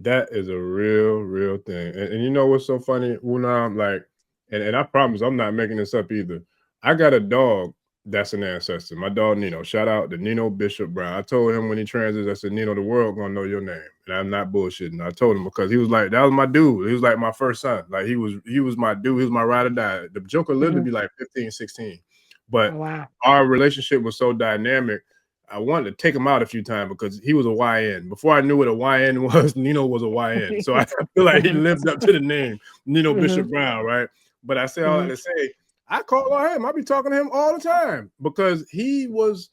That is a real thing. And you know what's so funny, Unam? Like, and I promise I'm not making this up either. I got a dog that's an ancestor. My dog Nino. Shout out to Nino Bishop Brown. I told him when he transits, I said, Nino, the world gonna know your name. And I'm not bullshitting. I told him, because he was like, that was my dude. He was like my first son. Like he was my dude. He was my ride or die. The Joker lived to be like 15, 16. But our relationship was so dynamic. I wanted to take him out a few times because he was a YN. Before I knew what a YN was, Nino was a YN. So I feel like he lived up to the name, Nino Bishop Brown, right? But I say all that to say, I call on him. I be talking to him all the time, because he was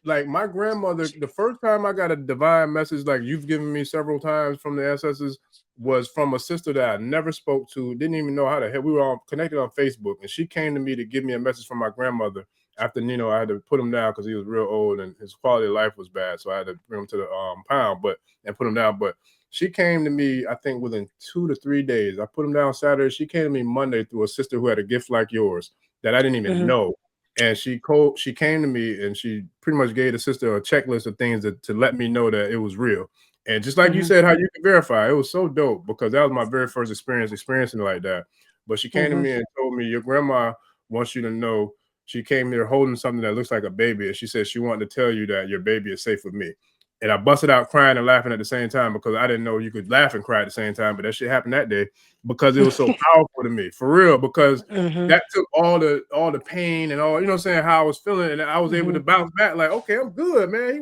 like my grandmother. The first time I got a divine message like you've given me several times from the ancestors was from a sister that I never spoke to, didn't even know how to help. We were all connected on Facebook, and she came to me to give me a message from my grandmother. After Nino, I had to put him down because he was real old and his quality of life was bad. So I had to bring him to the pound, and put him down. But she came to me, I think within 2 to 3 days. I put him down Saturday. She came to me Monday through a sister who had a gift like yours that I didn't even know. And she came to me and she pretty much gave the sister a checklist of things to let me know that it was real. And just like you said, how you can verify, it was so dope, because that was my very first experiencing it like that. But she came to me and told me, your grandma wants you to know. She came here holding something that looks like a baby, and she said she wanted to tell you that your baby is safe with me. And I busted out crying and laughing at the same time, because I didn't know you could laugh and cry at the same time. But that shit happened that day because it was so powerful to me, for real. Because that took all the pain and all, you know what I'm saying, how I was feeling, and I was able to bounce back like, okay, I'm good, man. He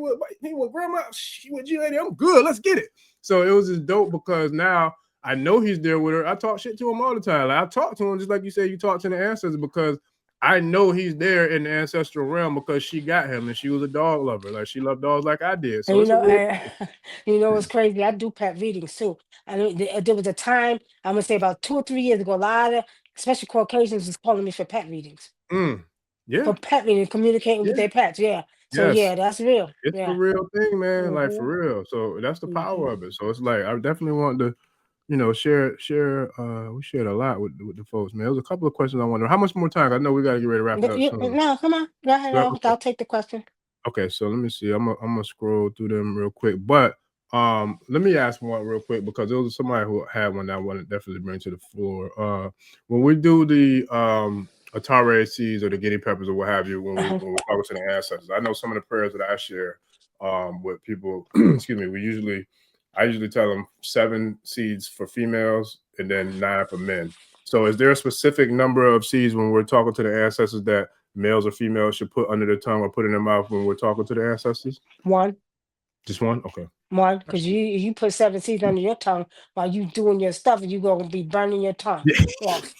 was grandma, she with you, lady, I'm good. Let's get it. So it was just dope, because now I know he's there with her. I talk shit to him all the time. Like I talk to him just like you said, you talk to the ancestors, because I know he's there in the ancestral realm, because she got him, and she was a dog lover. Like she loved dogs like I did. So And it's a real. you know what's crazy? I do pet readings too. I mean, there was a time, I'm gonna say about 2 or 3 years ago, a lot of, especially Caucasians, was calling me for pet readings. For pet reading, communicating with their pets. Yeah. So Yes. yeah, that's real. It's a Yeah. real thing, man. Like for real. So that's the power of it. So it's like I definitely want to, share. We shared a lot with the folks, man. There was a couple of questions I wonder. How much more time? I know we got to get ready to wrap it up soon. No, come on. Go ahead. I'll take the question. Okay, so let me see. I'm gonna scroll through them real quick. But let me ask one real quick, because there was somebody who had one that I want to definitely bring to the floor. When we do the Atare seeds or the guinea peppers or what have you when we talk to the ancestors. I know some of the prayers that I share with people. Excuse me. I usually tell them 7 seeds for females and then 9 for men. So is there a specific number of seeds when we're talking to the ancestors that males or females should put under their tongue or put in their mouth when we're talking to the ancestors? 1. Just 1? Okay. 1, because you put 7 seeds under your tongue while you doing your stuff, and you're gonna be burning your tongue off.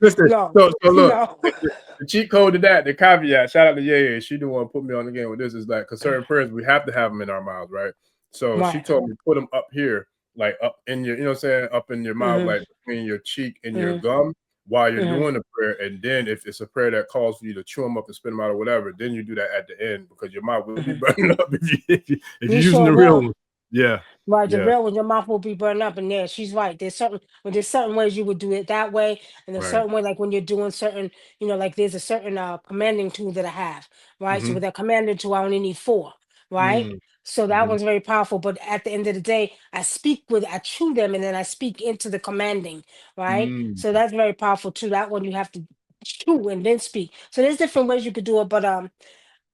Listen, No, so look, no. the cheat code to that, the caveat, shout out to Yaya. She the one put me on the game with this. Is like, because certain prayers, we have to have them in our mouths, right? So she Right. told me, put them up here, like up in your, you know what I'm saying, up in your mouth, like between your cheek and your gum while you're doing the prayer. And then if it's a prayer that calls for you to chew them up and spit them out or whatever, then you do that at the end because your mouth will be burning up if you're using the real one. Yeah. Right, the Yeah. real one, your mouth will be burned up in there. She's right. There's certain ways you would do it that way, and there's Right. certain way, like when you're doing certain, like there's a certain commanding tool that I have, right? So with that commanding tool, I only need 4, right? So that one's very powerful. But at the end of the day, I chew them, and then I speak into the commanding, right? So that's very powerful too. That one you have to chew and then speak. So there's different ways you could do it, but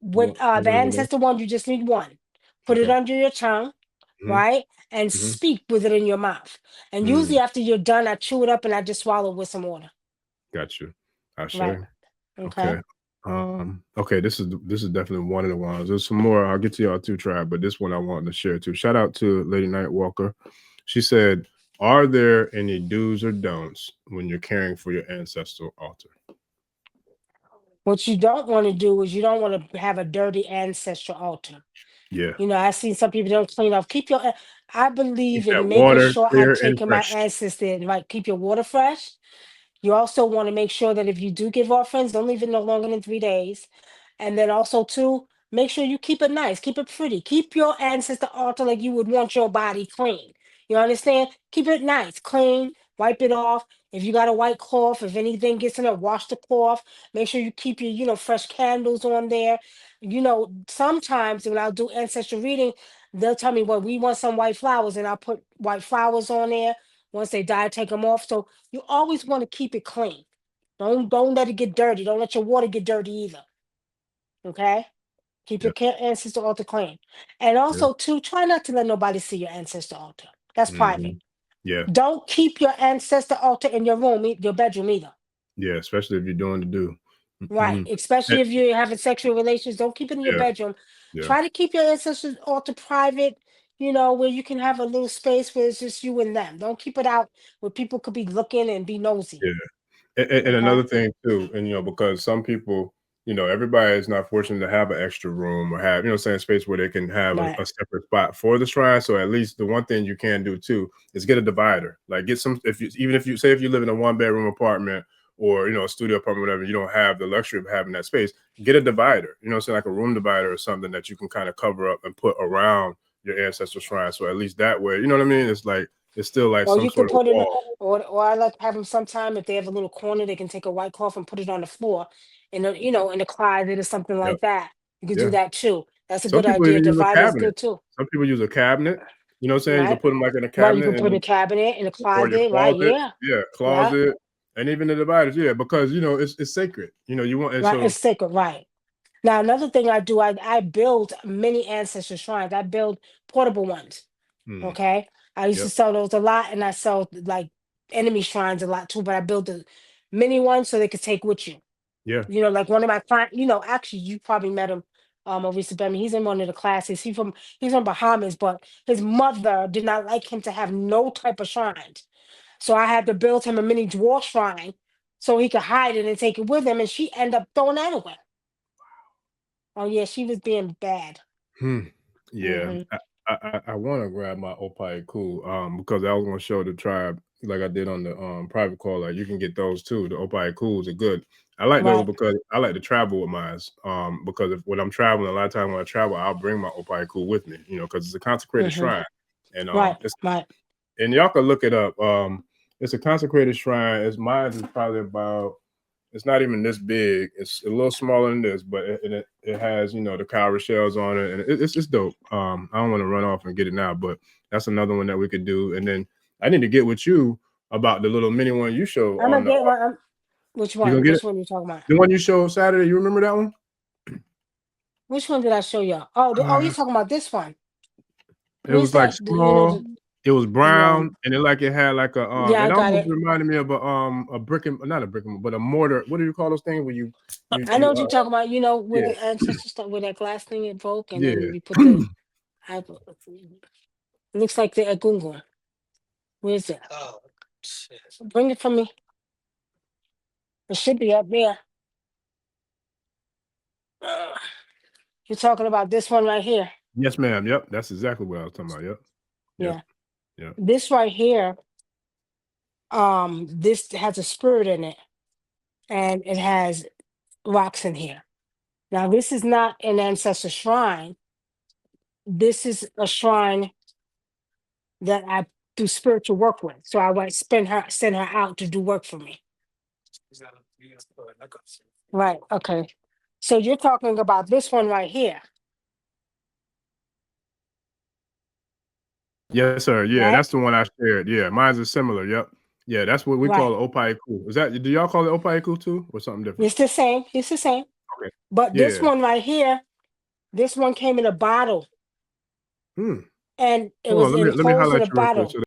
with the ancestor one, you just need 1. Put it under your tongue, right? And speak with it in your mouth. And usually after you're done, I chew it up and I just swallow with some water. Got you. I Right. sure. Okay. Okay, this is definitely one of the ones. There's some more. I'll get to y'all too, Tribe, but this one I wanted to share too. Shout out to Lady Nightwalker. She said, "Are there any do's or don'ts when you're caring for your ancestral altar?" What you don't want to do is you don't want to have a dirty ancestral altar. Yeah. I've seen some people don't clean off. I believe Keep that in making water sure I'm clear and taking my fresh. ancestors, right? Keep your water fresh. You also want to make sure that if you do give offerings, don't leave it no longer than 3 days. And then also too, make sure you keep it nice, keep it pretty, keep your ancestor altar like you would want your body clean. You understand? Keep it nice, clean, wipe it off. If you got a white cloth, if anything gets in there, wash the cloth. Make sure you keep your, fresh candles on there. Sometimes when I'll do ancestral reading, they'll tell me, well, we want some white flowers, and I'll put white flowers on there. Once they die, take them off. So you always want to keep it clean. Don't let it get dirty. Don't let your water get dirty either. Okay? Keep your ancestor altar clean. And also, too, try not to let nobody see your ancestor altar. That's private. Yeah. Don't keep your ancestor altar in your room, your bedroom either. Yeah, especially if you're doing the do. Right. Especially if you're having sexual relations. Don't keep it in your bedroom. Try to keep your ancestor altar private, where you can have a little space where it's just you and them. Don't keep it out where people could be looking and be nosy. Yeah. And another thing too, and because some people, everybody is not fortunate to have an extra room or have, space where they can have Right. a separate spot for the shrine. So at least the one thing you can do too is get a divider. Like get some, if you live in a 1-bedroom apartment or a studio apartment, whatever, you don't have the luxury of having that space, get a divider, like a room divider or something that you can kind of cover up and put around your ancestral shrine. So at least that way, you know what I mean? It's like, it's still like Or some you can sort of put it, wall. or I like to have them sometime if they have a little corner, they can take a white cloth and put it on the floor, in the closet or something Yep. like that. You could do Yeah. that too. That's a Some good people idea. even use a Divider's cabinet. good too. Some people use a cabinet. You know what I'm saying? You can Right. put them like in a Right. You cabinet can put a cabinet in a or your closet. Right. closet. Yeah. Yeah, Yeah. closet. And even the dividers. Yeah, because it's sacred. You want, and Right. so It's sacred. Right. Now, another thing I do, I build many ancestral shrines. I build portable ones. Okay. I used to yep. sell those a lot, and I sell like enemy shrines a lot too, but I build the mini ones so they could take with you. Yeah. Like one of my clients, actually you probably met him, Orisha Bemi. He's in one of the classes. He's from Bahamas, but his mother did not like him to have no type of shrines. So I had to build him a mini dwarf shrine so he could hide it and take it with him, and she ended up throwing that away. Oh yeah, she was being bad. Yeah. I want to grab my Opie Cool because I was going to show the tribe like I did on the private call. Like you can get those too. The Opie Cools are good. I like those Right. because I like to travel with mine. Because when I'm traveling, a lot of times when I travel, I'll bring my Opie Cool with me. Because it's a consecrated shrine, and Right. it's, Right. and y'all can look it up. It's a consecrated shrine. Mine is probably about. It's not even this big. It's a little smaller than this, but it has the cowrie shells on it, and it's dope. I don't want to run off and get it now, but that's another one that we could do. And then I need to get with you about the little mini one you show I'm on gonna the. get one. Which You gonna one? get Which it? one you talking about? The one you showed Saturday. You remember that one? Which one did I show y'all? Oh, you're talking about this one. It Where's was like that? You know, small. It was yeah, brown, and it had like a yeah, I It got almost it. reminded me of a brick and not a brick and but a mortar. What do you call those things when I know what you're talking about. You know, where yeah the ancestors start with that glass thing Invoke, and then yeah. we put the. It looks like the egungun. Where's it? Bring it for me. It should be up there. Uh, you're talking about this one right here. Yes, ma'am. Yep, that's exactly what I was talking about. Yep, yep, Yeah, yep. this right here. This has a spirit in it, and it has rocks in here. Now, this is not an ancestor shrine. This is a shrine that I do spiritual work with. So I might send her out to do work for me. Right. Okay. So you're talking about this one right here, Yes, sir. Yeah, right? that's the one I shared. Yeah, mine's is similar. Yep. Yeah, that's what we Right. call it opaiku. Is that do y'all call it opaiku too, or something different? It's the same. It's the same. Okay. But this Yeah. one right here, this one came in a bottle, Hmm. and it Hold on. was Let me enclosed in a highlight you real quick. bottle.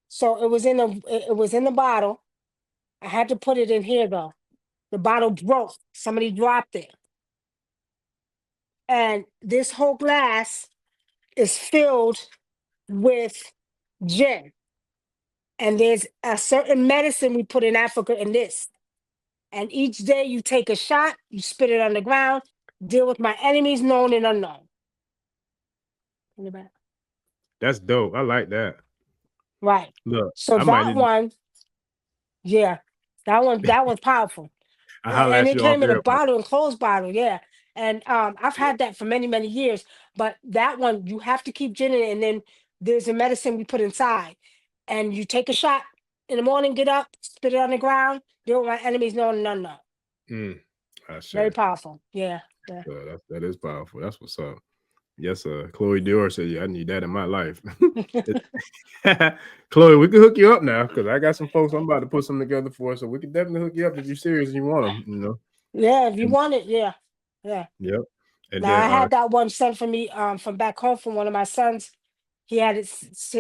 So it was in the bottle. I had to put it in here though. The bottle broke. Somebody dropped it. And this whole glass is filled with gin. And there's a certain medicine we put in Africa in this. And each day you take a shot, you spit it on the ground, deal with my enemies, known and unknown. In the back. That's dope. I like that. Right. Look, So I might that need. one, yeah, that one's powerful. I holler And at it you off came in a air about. bottle, enclosed bottle, yeah. And I've had that for many, many years. But that one, you have to keep gin in it, and then there's a medicine we put inside. And you take a shot in the morning, get up, spit it on the ground, deal with my enemies, known and unknown. I Very say. powerful. Yeah. Yeah. That is powerful. That's what's up. Yes, sir. Chloe Dior said, "Yeah, I need that in my life." Chloe, we can hook you up now because I got some folks I'm about to put something together for, so we can definitely hook you up if you're serious and you want them. You know. Yeah, if you And, want it, yeah. Yeah. yep. And Now then I had that one sent for me from back home from one of my sons. He had it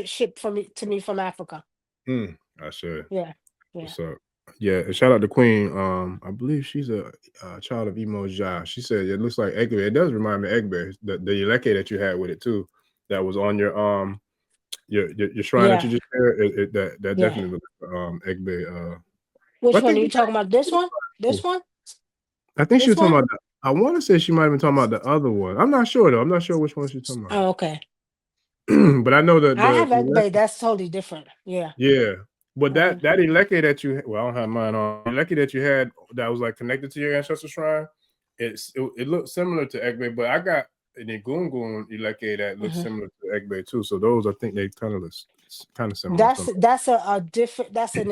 shipped to me from Africa. I should. Yeah. Yeah. What's up? Yeah, and shout out to Queen. I believe she's a child of Emoja. She said it looks like Egbe. It does remind me of Egbe, the Eleke that you had with it too. That was on your shrine that Yeah. you just shared. That Yeah. definitely looks Egbe. Which But I one are think you talking about? This one? This one? I think she This was talking one? about. I want to say she might have been talking about the other one. I'm not sure though. I'm not sure which one she's talking about. Oh, okay. But I know I have the Ekbe. That's totally different. Yeah. yeah. But Uh-huh. that Eleke that you well, I don't have mine on. Eleke that you had that was like connected to your ancestral shrine. It looked similar to Egbe, but I got an Egungun Eleke that looks Mhm. similar to Egbe too. So those I think they kind of similar. So That's a different. That's a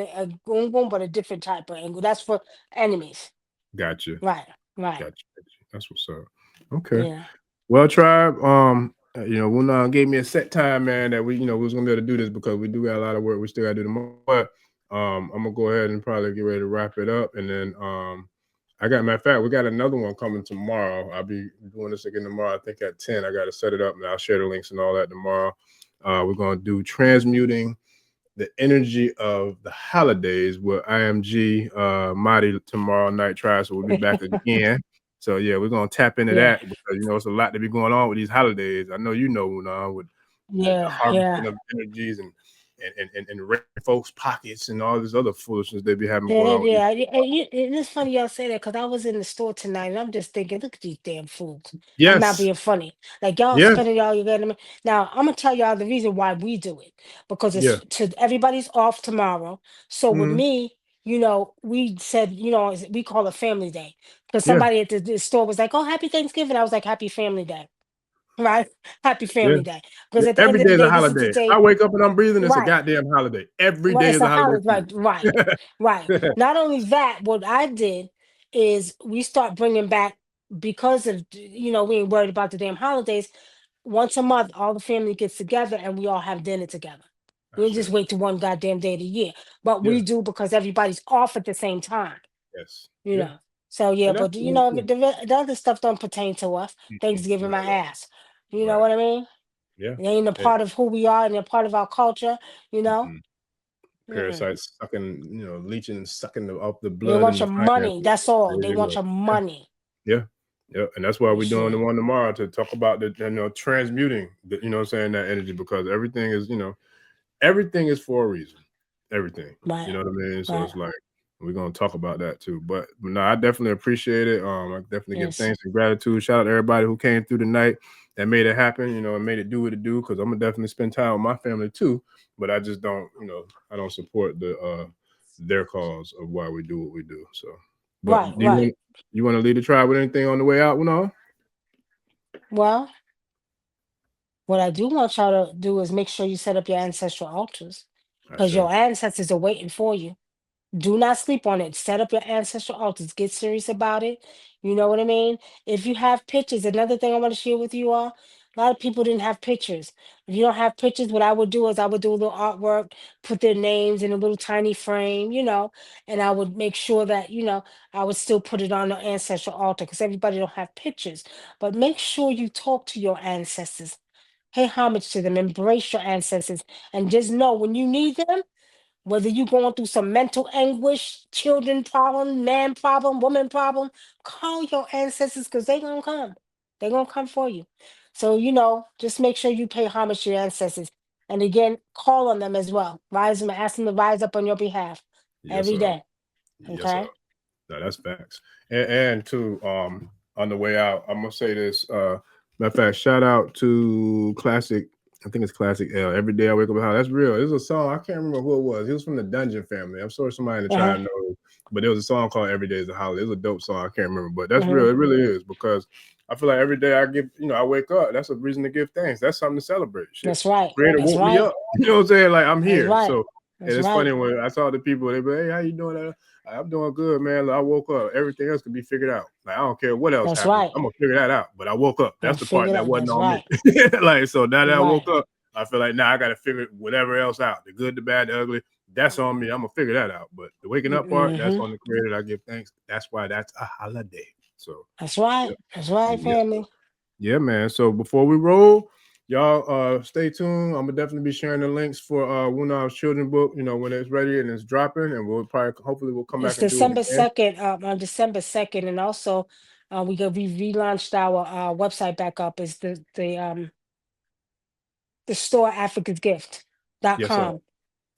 gungun, but a different type of angle. That's for enemies. gotcha. Right. Right. Gotcha. That's what's up. Okay. Yeah. Well, tribe, Wunam gave me a set time, man, that we was gonna be able to do this because we do got a lot of work we still gotta do tomorrow. But I'm gonna go ahead and probably get ready to wrap it up. And then matter of fact, we got another one coming tomorrow. I'll be doing this again tomorrow. I think at 10. I gotta set it up and I'll share the links and all that tomorrow. We're gonna do transmuting the energy of the holidays with IMG Mighty tomorrow night, tribe. So we'll be back again. So yeah, we're gonna tap into Yeah. that because it's a lot to be going on with these holidays. I know with the Yeah. harvesting Yeah. of energies and raiding folks' pockets and all this other foolishness they be having going Yeah, on with these. it's funny y'all say that because I was in the store tonight and I'm just thinking, look at these damn fools. I'm not Yes, being funny. Like y'all yeah, spending all your money. Now I'm gonna tell y'all the reason why we do it because yeah, it's to everybody's off tomorrow. So with mm-hmm. me, we said, we call it Family Day because Yeah, somebody at the store was like, "Oh, Happy Thanksgiving." I was like, "Happy Family Day." Right? Happy yeah. Family Day. Because Yeah, at the every end of day the is a day, this is holiday. the If I day. wake up and I'm breathing, it's a Right. goddamn holiday. Every Well, day it's is a a holiday holiday, for me. right, right, right. Not only that, what I did is we start bringing back because of we ain't worried about the damn holidays. Once a month, all the family gets together and we all have dinner together. We don't just wait to one goddamn day of the year. But we do because everybody's off at the same time. Yes. You know. So yeah, but you know, the other stuff don't pertain to us. Thanksgiving my ass. You know what I mean? Yeah. They ain't a part of who we are and they're part of our culture, you know. Parasites sucking, you know, leeching and sucking up the They blood want and the your money. finances. That's all. They want your money. Yeah. Yeah. And that's why we're doing Shit. the one tomorrow to talk about the, you know, transmuting the, you know what I'm saying, that energy, because everything is, you know, everything is for a reason. Everything. Right. You know what I mean? So Right. it's like we're gonna talk about that too. But no, I definitely appreciate it. I definitely give thanks and gratitude. Shout out to everybody who came through tonight that made it happen, you know, and made it do what it do, because I'm gonna definitely spend time with my family too. But I just don't, you know, I don't support the their cause of why we do what we do. So but you want to lead the tribe with anything on the way out, Wunam? Well, what I do want y'all to do is make sure you set up your ancestral altars, because your ancestors are waiting for you. Do not sleep on it. Set up your ancestral altars. Get serious about it. You know what I mean? If you have pictures, another thing I want to share with you all, a lot of people didn't have pictures. If you don't have pictures, what I would do is I would do a little artwork, put their names in a little tiny frame, you know, and I would make sure that, you know, I would still put it on the ancestral altar, because everybody don't have pictures. But make sure you talk to your ancestors. Pay homage to them. Embrace your ancestors. And just know when you need them, whether you're going through some mental anguish, children problem, man problem, woman problem, call your ancestors, because they're going to come. They're going to come for you. So, you know, just make sure you pay homage to your ancestors. And again, call on them as well. Rise them, ask them to rise up on your behalf every day. Yes, sir. Okay? No, that's facts. And too, on the way out, I'm gonna say this. Matter of fact, shout out to Classic. I think it's Classic L. Every day I wake up how that's real. There's a song, I can't remember who it was. He was from the Dungeon family. I'm sure somebody in the tribe knows, but there was a song called Every Day is a Holiday. It was a dope song. I can't remember, but that's real. It really is, because I feel like every day I give, you know, I wake up. That's a reason to give thanks. That's something to celebrate. Shit. That's right. Creator woke me up. You know what I'm saying? Like, I'm here. So and it's funny when I talk to people, they be, hey, how you doing? I'm doing good, man. I woke up. Everything else could be figured out. Like, I don't care what else happens. I'm gonna figure that out. But I woke up. That's the part that wasn't on me. Like, so now that I woke up, I feel like now I gotta figure whatever else out. The good, the bad, the ugly. That's on me. I'm gonna figure that out. But the waking up part, that's on the Creator. I give thanks. That's why that's a holiday. So that's right. That's right, family. Yeah, man. So before we roll, y'all stay tuned. I'm gonna definitely be sharing the links for Wunam's children book, you know, when it's ready and it's dropping, and we'll probably hopefully we'll come back and do it December 2nd, on December 2nd, and also we relaunched our website back up. Is the store AfricansGift.com. Yes, sir.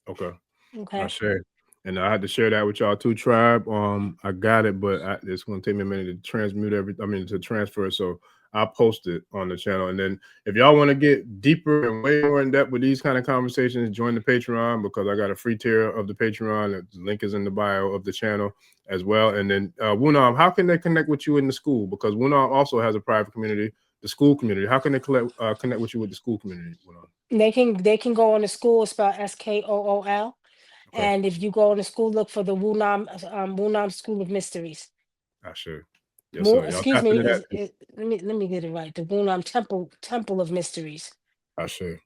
Okay. I share. And I had to share that with y'all too, tribe. I got it, but it's gonna take me a minute to to transfer it. So I'll post it on the channel. And then if y'all want to get deeper and way more in depth with these kind of conversations, join the Patreon, because I got a free tier of the Patreon. The link is in the bio of the channel as well. And then Wunam, how can they connect with you in the school? Because Wunam also has a private community, the school community. How can they connect with you with the school community, Wunam? They can go on the school, spelled SKOOL. And if you go to school, look for the Wunam School of Mysteries. I sure. Yes, sir. Excuse me. Let me get it right. The Wunam Temple of Mysteries. I sure.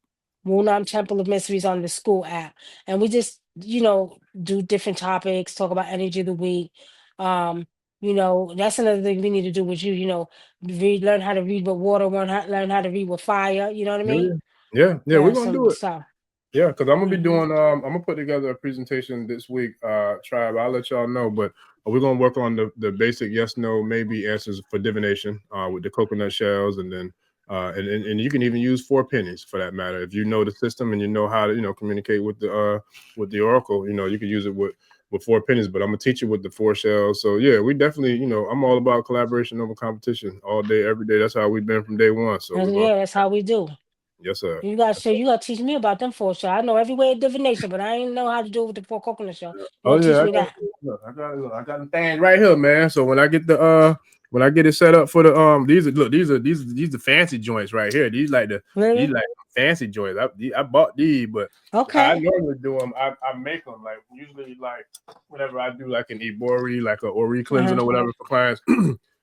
Wunam Temple of Mysteries on the school app, and we just, you know, do different topics, talk about energy of the week. You know, that's another thing we need to do with you. You know, learn how to read with water, learn how to read with fire. You know what I mean? Yeah, we're gonna do it. Stuff. Yeah, because I'm gonna be doing I'm gonna put together a presentation this week, tribe. I'll let y'all know, but we're gonna work on the basic yes, no, maybe answers for divination with the coconut shells, and then and you can even use 4 pennies for that matter. If you know the system and you know how to, you know, communicate with the oracle, you know, you can use it with 4 pennies, but I'm gonna teach you with the 4 shells. So yeah, we definitely, you know, I'm all about collaboration over competition all day, every day. That's how we've been from day one. So that's how we do. Yes, sir. You gotta teach me about them 4 shells. I know every way of divination, but I ain't know how to do it with the 4 coconut shells. Teach me that. I got the thing right here, man. So when I get when I get it set up for the these are fancy joints right here. These like fancy joints. I bought these, but I normally do them. I make them like usually like whenever I do like an Ibori, like a Ori cleansing or whatever for clients.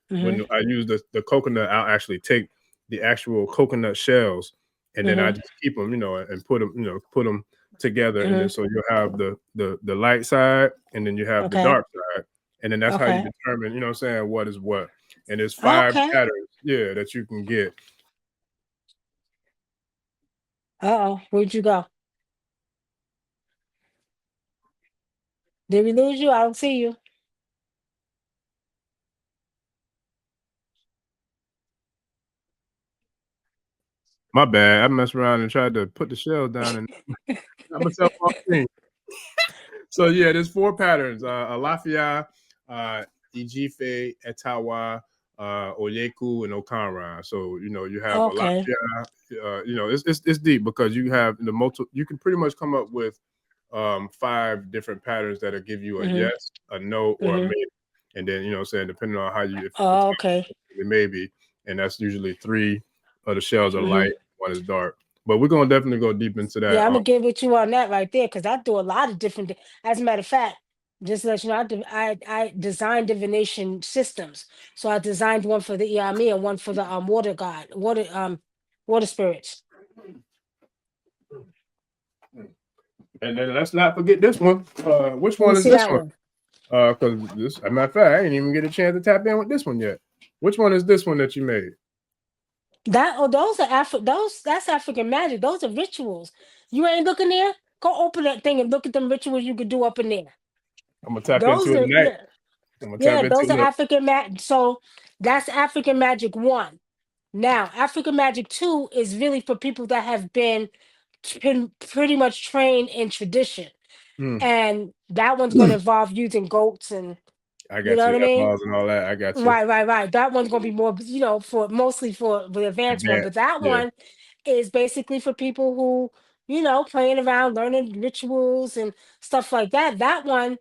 When I use the coconut, I'll actually take the actual coconut shells. And then I just keep them, you know, and put them together, and then so you'll have the light side, and then you have the dark side, and then that's how you determine, you know what I'm saying, what is what. And there's 5 patterns, that you can get. Where'd you go? Did we lose you? I don't see you. My bad. I messed around and tried to put the shell down and got myself off screen. So yeah, there's 4 patterns: Alafia, Ijife, Etawa, Oyeku, and Okanra. So you have Alafia. It's deep because you have the multiple. You can pretty much come up with 5 different patterns that'll give you a yes, a no, or a maybe. And then depending on how you it may be, and that's usually 3 of the shells are light, 1 is dark. But we're gonna definitely go deep into that. Yeah, I'm gonna get with you on that right there because I do a lot of different. As a matter of fact, just to let you know, I designed divination systems. So I designed one for the Iami and one for the water god, water spirits. And then let's not forget this one. Which one is this one? Because this, as a matter of fact, I didn't even get a chance to tap in with this one yet. Which one is this one that you made? Those are that's African magic. Those are rituals. You ain't looking there? Go open that thing and look at them rituals you could do up in there. I'm gonna tap into it tonight. Those are African magic. So that's African magic 1. Now, African magic 2 is really for people that have been pretty much trained in tradition. And that one's going to involve using goats and you know what I mean? And all that. I got you. Right. That one's going to be more, for mostly for the advanced one. But that one is basically for people who, playing around, learning rituals and stuff like that. That one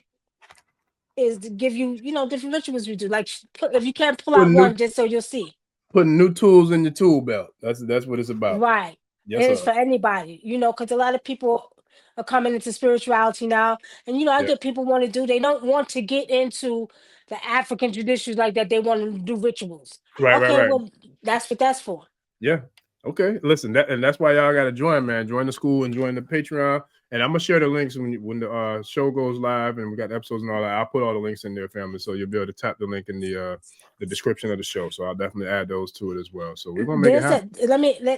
is to give you, different rituals you do. Like if you can't pull out one, just so you'll see. Putting new tools in your tool belt. That's what it's about. Right. Yes, it's for anybody, because a lot of people are coming into spirituality now. And, I get people want to do, they don't want to get into the African traditions like that. They want to do rituals. Right. Well, that's what that's for. Yeah. Okay. Listen, that's why y'all got to join, man. Join the school and join the Patreon. And I'm gonna share the links when the show goes live and we got the episodes and all that. I'll put all the links in there, family, so you'll be able to tap the link in the description of the show. So I'll definitely add those to it as well. So we're gonna make it happen.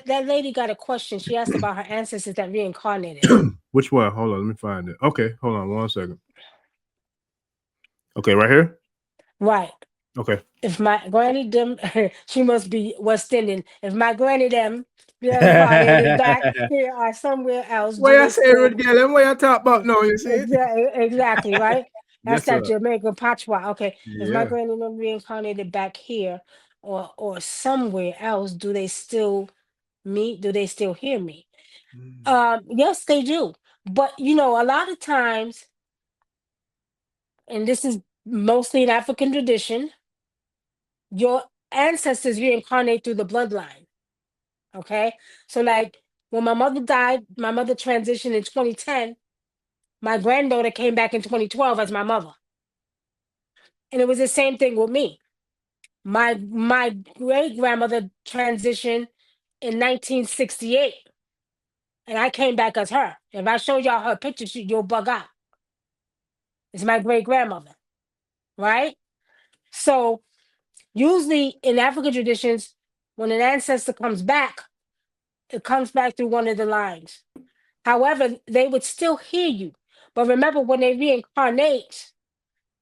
That lady got a question. She asked about her ancestors that reincarnated. Which one? Hold on, let me find it. Okay, hold on 1 second. Okay, right here. Right. Okay. If my granny them, she must be West Indian. If my granny them reincarnated back here or somewhere else, why I say it again? Why I talk about no? You see? Exactly, right. That's that Jamaican patois. Okay. Yeah. If my granny them reincarnated back here or somewhere else, do they still meet? Do they still hear me? Yes, they do. But a lot of times, and this is mostly an African tradition, your ancestors reincarnate through the bloodline. Okay. So like when my mother died, my mother transitioned in 2010. My granddaughter came back in 2012 as my mother. And it was the same thing with me. My great grandmother transitioned in 1968. And I came back as her. If I show y'all her picture, you'll bug out. It's my great grandmother. Right? So usually in African traditions, when an ancestor comes back, it comes back through one of the lines. However, they would still hear you. But remember, when they reincarnate,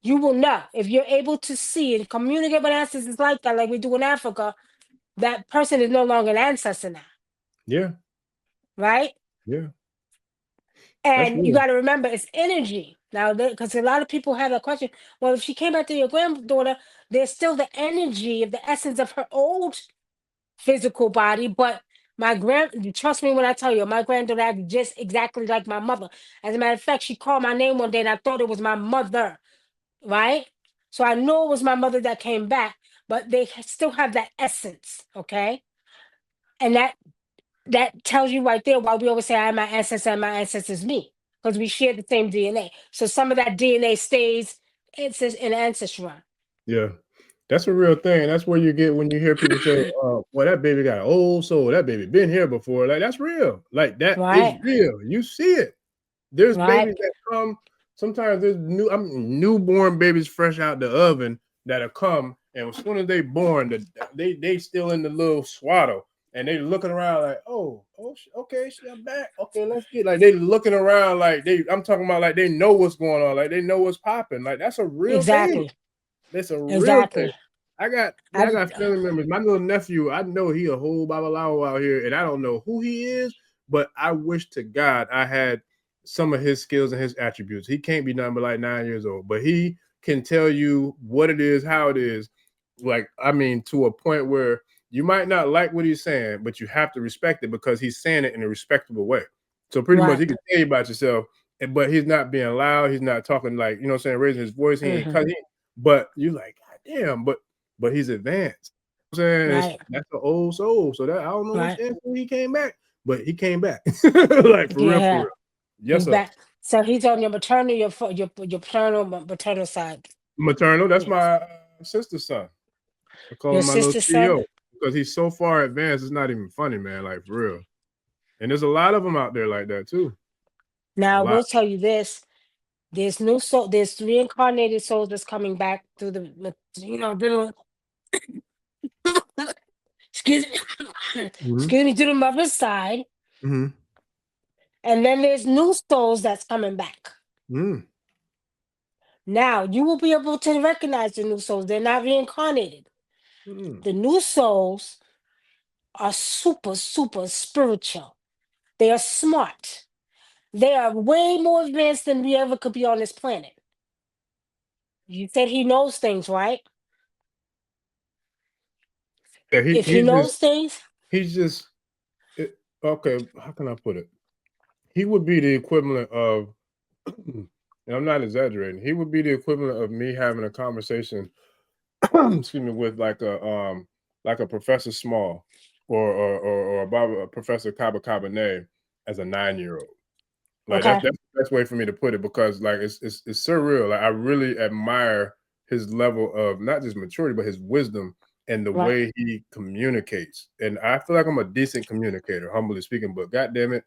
you will know. If you're able to see and communicate with ancestors like that, like we do in Africa, that person is no longer an ancestor now. Yeah. Right? Yeah. And you got to remember, it's energy. Now, because a lot of people have a question, well, if she came back to your granddaughter, there's still the energy of the essence of her old physical body, but trust me when I tell you, my granddaughter acted just exactly like my mother. As a matter of fact, she called my name one day and I thought it was my mother, right? So I knew it was my mother that came back, but they still have that essence, okay? And that tells you right there why we always say I am my ancestor and my ancestors me, because we share the same DNA. So some of that DNA stays in ancestral. Yeah. That's a real thing. That's where you get when you hear people say, well, that baby got an old soul. That baby been here before. Like, that's real. Like, that is real. You see it. There's babies that come. Sometimes there's newborn babies fresh out the oven that'll come, and as soon as they born, they still in the little swaddle, and they looking around like, oh, okay, I'm back. Okay, let's get like they looking around like I'm talking about like they know what's going on, like they know what's popping. Like that's a real thing. That's a real thing. I got family members. My little nephew, I know he a whole babalawo out here, and I don't know who he is, but I wish to God I had some of his skills and his attributes. He can't be nothing but like 9 years old, but he can tell you what it is, how it is. Like, I mean, to a point where you might not like what he's saying, but you have to respect it because he's saying it in a respectable way. So pretty much he can tell you about yourself, but he's not being loud. He's not talking like, you know what I'm saying, raising his voice. He ain't cutting. But you like, God damn, but he's advanced. You know what I'm saying? That's an old soul. So that I don't know which answer he came back, but he came back. Like for real. Yes, sir. So he's on your maternal, your paternal, maternal side. Maternal. That's my sister's son. I call him my little CEO because he's so far advanced. It's not even funny, man. Like for real. And there's a lot of them out there like that too. Now I will tell you this: there's new soul, there's reincarnated souls that's coming back through the, excuse me, to the mother's side. And then there's new souls that's coming back. Now, you will be able to recognize the new souls. They're not reincarnated. The new souls are super, super spiritual. They are smart. They are way more advanced than we ever could be on this planet. You said he knows things, right? Yeah, if he knows things. He's just, okay, how can I put it? He would be the equivalent of, and I'm not exaggerating, he would be the equivalent of me having a conversation, excuse me, with like a Professor Small or a Professor Kaba Kabane as a 9-year-old. Like that's the best way for me to put it, because like it's surreal. Like I really admire his level of not just maturity, but his wisdom and the way he communicates. And I feel like I'm a decent communicator, humbly speaking, but God damn it,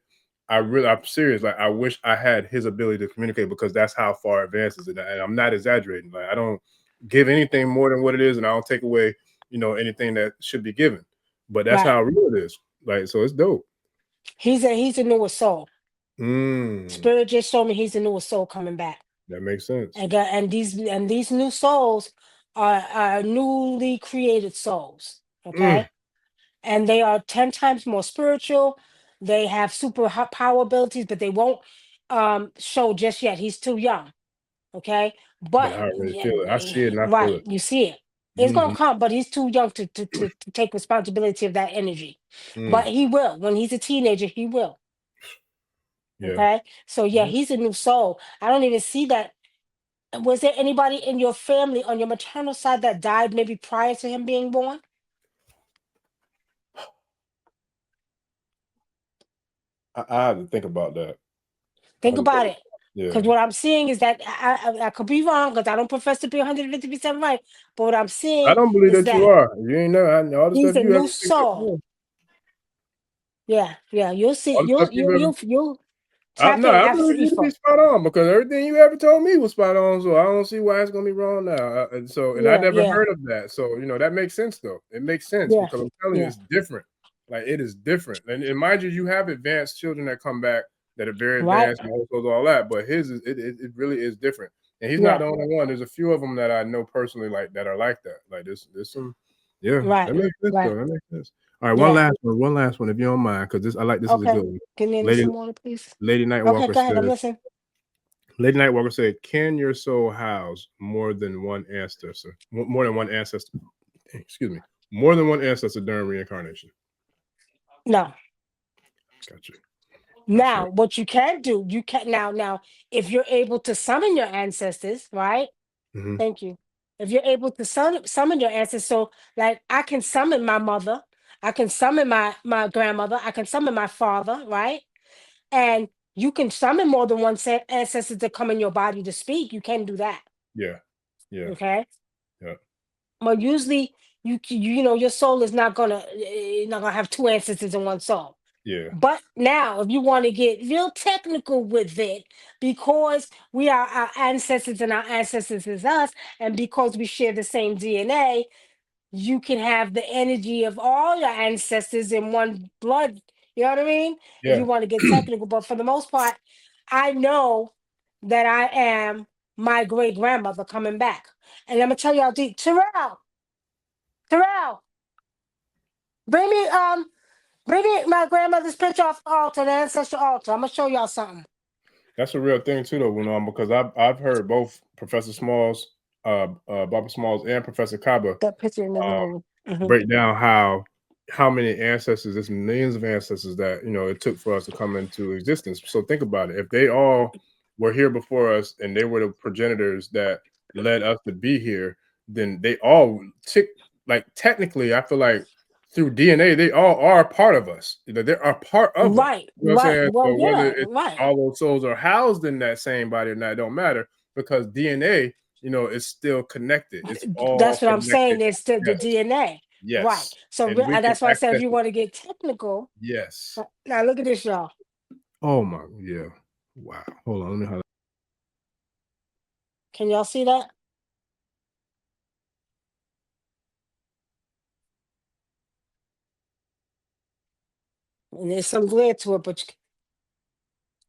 I'm serious. Like I wish I had his ability to communicate, because that's how far advanced it is. And I'm not exaggerating. Like I don't give anything more than what it is, and I don't take away, anything that should be given. But that's how real it is. Like, so it's dope. He's a newest soul. Spirit just showed me he's a newest soul coming back. That makes sense. And these new souls are newly created souls. Okay. And they are 10 times more spiritual. They have super power abilities, but they won't show just yet. He's too young. Okay. But I already feel it. I see it and I feel it. You see it. It's gonna come, but he's too young to take responsibility of that energy. But he will. When he's a teenager, he will. Yeah. Okay. So he's a new soul. I don't even see that. Was there anybody in your family on your maternal side that died maybe prior to him being born? I have to think about that. Think about it. Because Yeah. what I'm seeing is that I could be wrong, because I don't profess to be 150% right. But what I'm seeing, I don't believe that you are. You ain't know all the he's stuff a you have. new soul. Yeah. You'll see. You'll tap in I after believe you to be Ifo. spot on, because everything you ever told me was spot on. So I don't see why it's gonna be wrong now. And I never heard of that. So that makes sense though. It makes sense because I'm telling you, it's different. Like it is different. And mind you have advanced children that come back that are very advanced and also all that. But his it really is different. And he's not the only one. There's a few of them that I know personally that are like that. Like there's some. Yeah, that makes sense though. That makes sense. All right, one last one, if you don't mind, because I like this is a good one. Can you name some more, please? Lady Nightwalker Okay, go ahead. I'm listening. Lady Nightwalker said, "Can your soul house more than one ancestor? More than one ancestor? Excuse me, more than one ancestor during reincarnation?" No. Gotcha. Now, what you can do, now, if you're able to summon your ancestors, right? Thank you. If you're able to summon your ancestors, so like I can summon my mother, I can summon my grandmother, I can summon my father, right? And you can summon more than one ancestor to come in your body to speak. You can do that. Yeah. Okay. Yeah. But usually, your soul is not gonna have two ancestors in one soul. Yeah. But now, if you want to get real technical with it, because we are our ancestors and our ancestors is us, and because we share the same DNA, you can have the energy of all your ancestors in one blood. You know what I mean? If you Yeah. want to get technical. But for the most part, I know that I am my great grandmother coming back. And I'm gonna tell y'all, Terrell, bring me my grandmother's picture off the altar, the ancestral altar. I'm gonna show y'all something. That's a real thing too, though, Wunam, because I've heard both Professor Smalls, Barbara Smalls, and Professor Kaba That picture in the little. break down how many ancestors, there's millions of ancestors that it took for us to come into existence. So think about it. If they all were here before us and they were the progenitors that led us to be here, then they all like technically, I feel like through DNA, they all are part of us. They are part of us. Right, You know what I'm right. saying? Well, So whether yeah, it's right. all those souls are housed in that same body or not, it don't matter, because DNA, is still connected. It's all That's what I'm saying. connected It's the together. DNA. Right. Yes. So And we and can that's why I said if access you it. want to get technical. Yes. Now look at this, y'all. Oh my, yeah. Wow. Hold on. Let me highlight. Can y'all see that? And there's some glare to it, but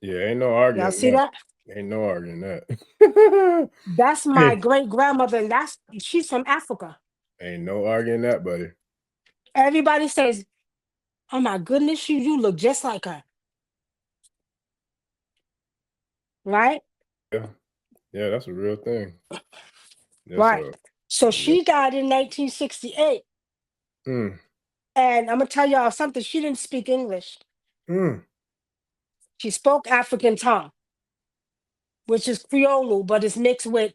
Yeah, ain't no y'all arguing see that. that? Ain't no arguing that. That's my great grandmother, and she's from Africa. Ain't no arguing that, buddy. Everybody says, "Oh my goodness, you look just like her," right? Yeah. Yeah, that's a real thing. That's Right. a So real. she died in 1968, Mm, and I'm gonna tell y'all something. She didn't speak English. mm, She spoke African tongue, which is Creole, but it's mixed with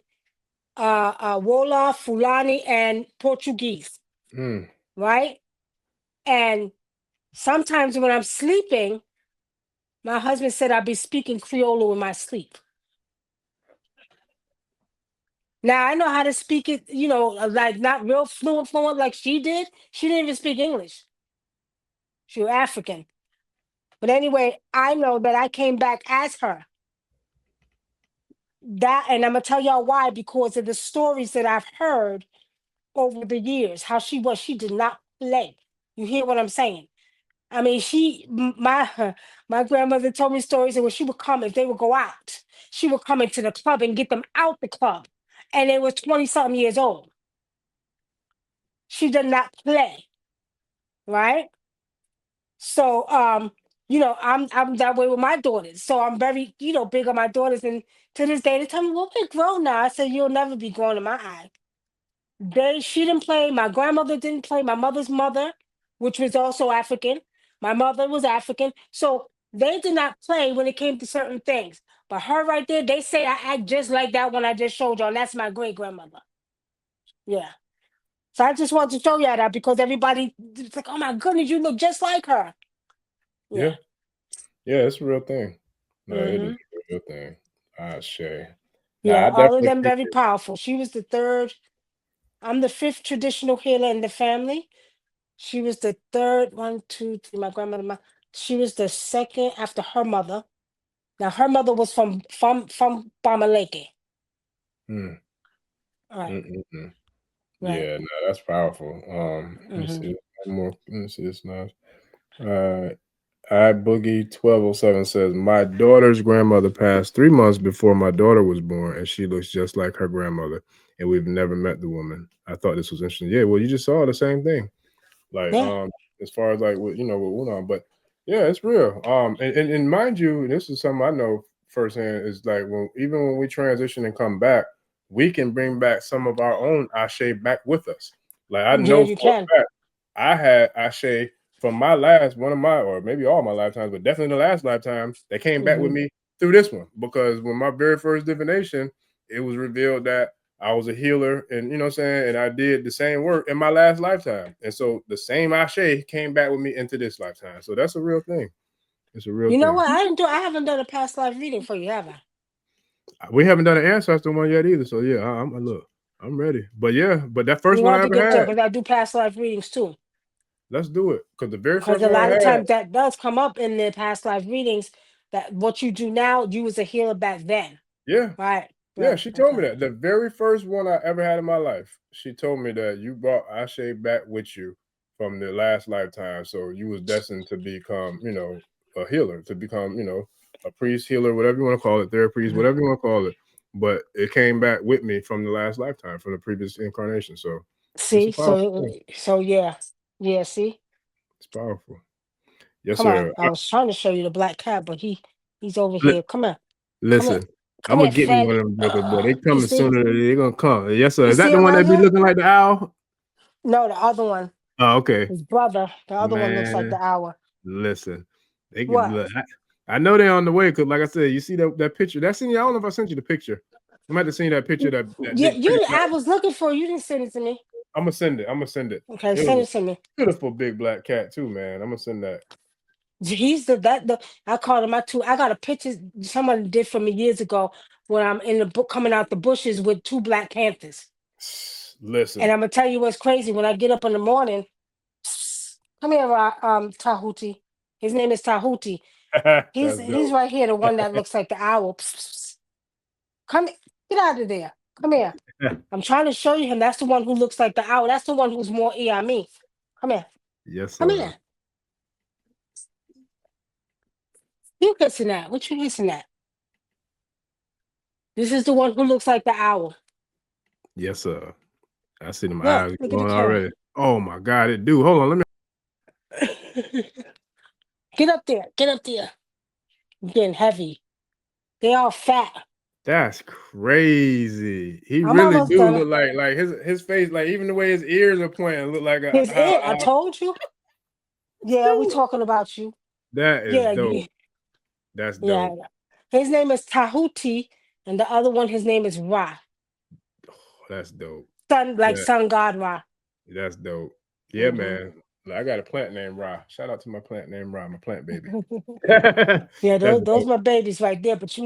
Wola, Fulani, and Portuguese, mm, right? And sometimes when I'm sleeping, my husband said I'd be speaking Creole in my sleep. Now I know how to speak it, like not real fluent like she did. She didn't even speak English. She was African. But anyway, I know that I came back as her. That, and I'm gonna tell y'all why, because of the stories that I've heard over the years, how she was. She did not play. You hear what I'm saying? I mean, my grandmother told me stories that when she would come, if they would go out, she would come into the club and get them out the club, and they were 20-something years old. She did not play, right? So, I'm that way with my daughters. So I'm very, big on my daughters. And to this day, they tell me, "Well, we're grown now." I said, "You'll never be grown in my eye." She didn't play. My grandmother didn't play. My mother's mother, which was also African. My mother was African. So they did not play when it came to certain things. But her right there, they say I act just like that one I just showed y'all. And that's my great grandmother. Yeah. So I just wanted to show y'all that because everybody it's like, "Oh my goodness, you look just like her." Yeah. yeah. Yeah, it's a real thing. No, it is Hmm. a real thing. Ah, Shay. Nah, Yeah. I All of definitely them very appreciate. powerful. She was the third. I'm the fifth traditional healer in the family. She was the third, one, two, three. My grandmother, she was the second after her mother. Now her mother was from Bamaleke. Mm, Right, mm, mm, mm. right. Yeah, no, that's powerful. Let me Hmm. see one more. Let me see this now. I Boogie 1207 says my daughter's grandmother passed 3 months before my daughter was born, and she looks just like her grandmother. And we've never met the woman. I thought this was interesting. Yeah, well, you just saw the same thing. Like, Yeah. as far as like with with Unam, but yeah, it's real. And mind you, this is something I know firsthand is like even when we transition and come back, we can bring back some of our own Ashe back with us. Like I Yeah, know you for can. a fact I had Ashe from my last one of my, or maybe all my lifetimes, but definitely the last lifetime that came back with Hmm. me through this one, because when my very first divination, it was revealed that I was a healer, and you know what I'm saying, and I did the same work in my last lifetime. And so the same Ashe came back with me into this lifetime. So that's a real thing. It's a real You know thing. what? I haven't done a past life reading for you, have I? We haven't done an ancestor one yet either. So yeah, I'm ready. But yeah, but that We first one want I to ever get there had. because I do past life readings too. Let's do it. Because the very Because first a one I lot of had. times that does come up in the past life readings, that what you do now, you was a healer back then. Yeah. Right. Yeah, she told me that. The very first one I ever had in my life, she told me that you brought Ashe back with you from the last lifetime. So you was destined to become, you know, a healer, to become, you know, a priest, healer, whatever you want to call it, therapist, whatever you want to call it. But it came back with me from the last lifetime, from the previous incarnation. So it's a See, powerful thing. so yeah. Yeah, see? It's powerful. Yes, Come on. sir. I was trying to show you the black cat, but he's over here. Come on. Come here. Listen, I'm Come gonna here, get me fatty. one of them jokers, boy. They You coming see? sooner. They're gonna come. Yes, sir. You Is that see the him one right that be here? looking like the owl? No, the other one. Oh, okay. His brother. The other one looks like Man, the owl. listen. They can What? look. I know they're on the way because, like I said, you see that picture. That's in you. I don't know if I sent you the picture. I might have seen that picture. That Yeah, big, pretty black. I was looking for you. You didn't send it to me. I'm gonna send it. I'm gonna send it. Okay, It send was it to me. a beautiful big black cat too, man. I'm gonna send that. He's I called him. I got a picture someone did for me years ago when I'm in the book coming out the bushes with two black panthers. Listen. And I'm gonna tell you what's crazy. When I get up in the morning, come here, Tahuti. His name is Tahuti. That's He's dope. right here, the one that looks like the owl. Come, get out of there. Come here. I'm trying to show you him. That's the one who looks like the owl. That's the one who's more me. Come here. Yes, Come sir. here. You hissing at? What you hissing at? This is the one who looks like the owl. Yes, sir. I see them eyes Look at the going camera. already. Oh my God, it do. Hold on, let me. Get up there. Get up there. You're getting heavy. They all fat. That's crazy. He I'm really almost do done. look like his face, like even the way his ears are pointing, look like His how I told you. Yeah, we talking about you. that is Yeah, dope. That's yeah. dope. His name is Tahuti, and the other one, his name is Ra. Oh, that's dope. Like sun god Ra. That's dope. Yeah, man. I got a plant named Ra. Shout out to my plant named Ra, my plant baby. Yeah, That's those dope. my babies right there. But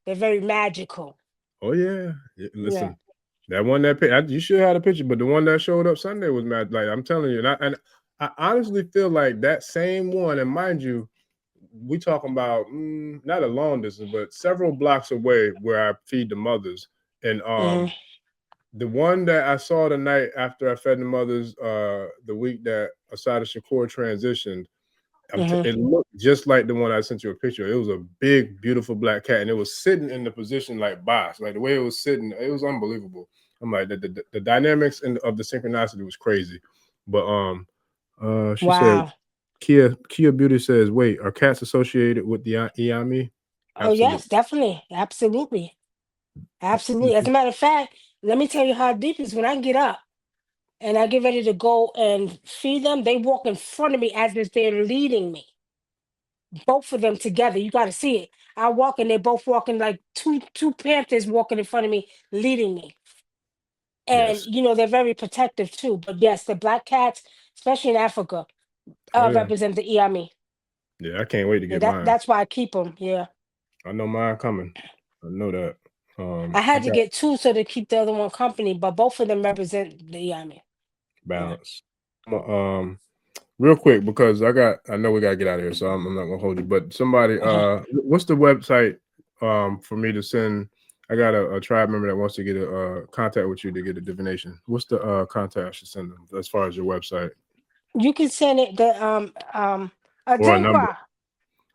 they're very magical. Oh yeah. Listen, Yeah. that one you should have a picture, but the one that showed up Sunday was mad. Like I'm telling you, and I honestly feel like that same one, and mind you, we talking about not a long distance, but several blocks away where I feed the mothers. And the one that I saw the night after I fed the mothers, the week that Asada Shakur transitioned, it looked just like the one I sent you a picture. It was a big, beautiful black cat, and it was sitting in the position like boss, like the way it was sitting, it was unbelievable. I'm like the dynamics of the synchronicity was crazy. But she said, Kia Beauty says, wait, are cats associated with the Iami? Oh yes, definitely, absolutely. As a matter of fact, let me tell you how deep it is. When I get up and I get ready to go and feed them, they walk in front of me as if they're leading me. Both of them together. You got to see it. I walk and they're both walking like two panthers walking in front of me, leading me. And they're very protective too. But yes, the black cats, especially in Africa, represent the Iami. Yeah, I can't wait to get mine. That's why I keep them. Yeah, I know mine coming. I know that. I had to get two so to keep the other one company, but both of them represent the Iami. Balance. Real quick, because I know we gotta get out of here, so I'm not gonna hold you. But somebody, what's the website for me to send? I got a tribe member that wants to get a contact with you to get a divination. What's the contact I should send them as far as your website? You can send it the Or a number.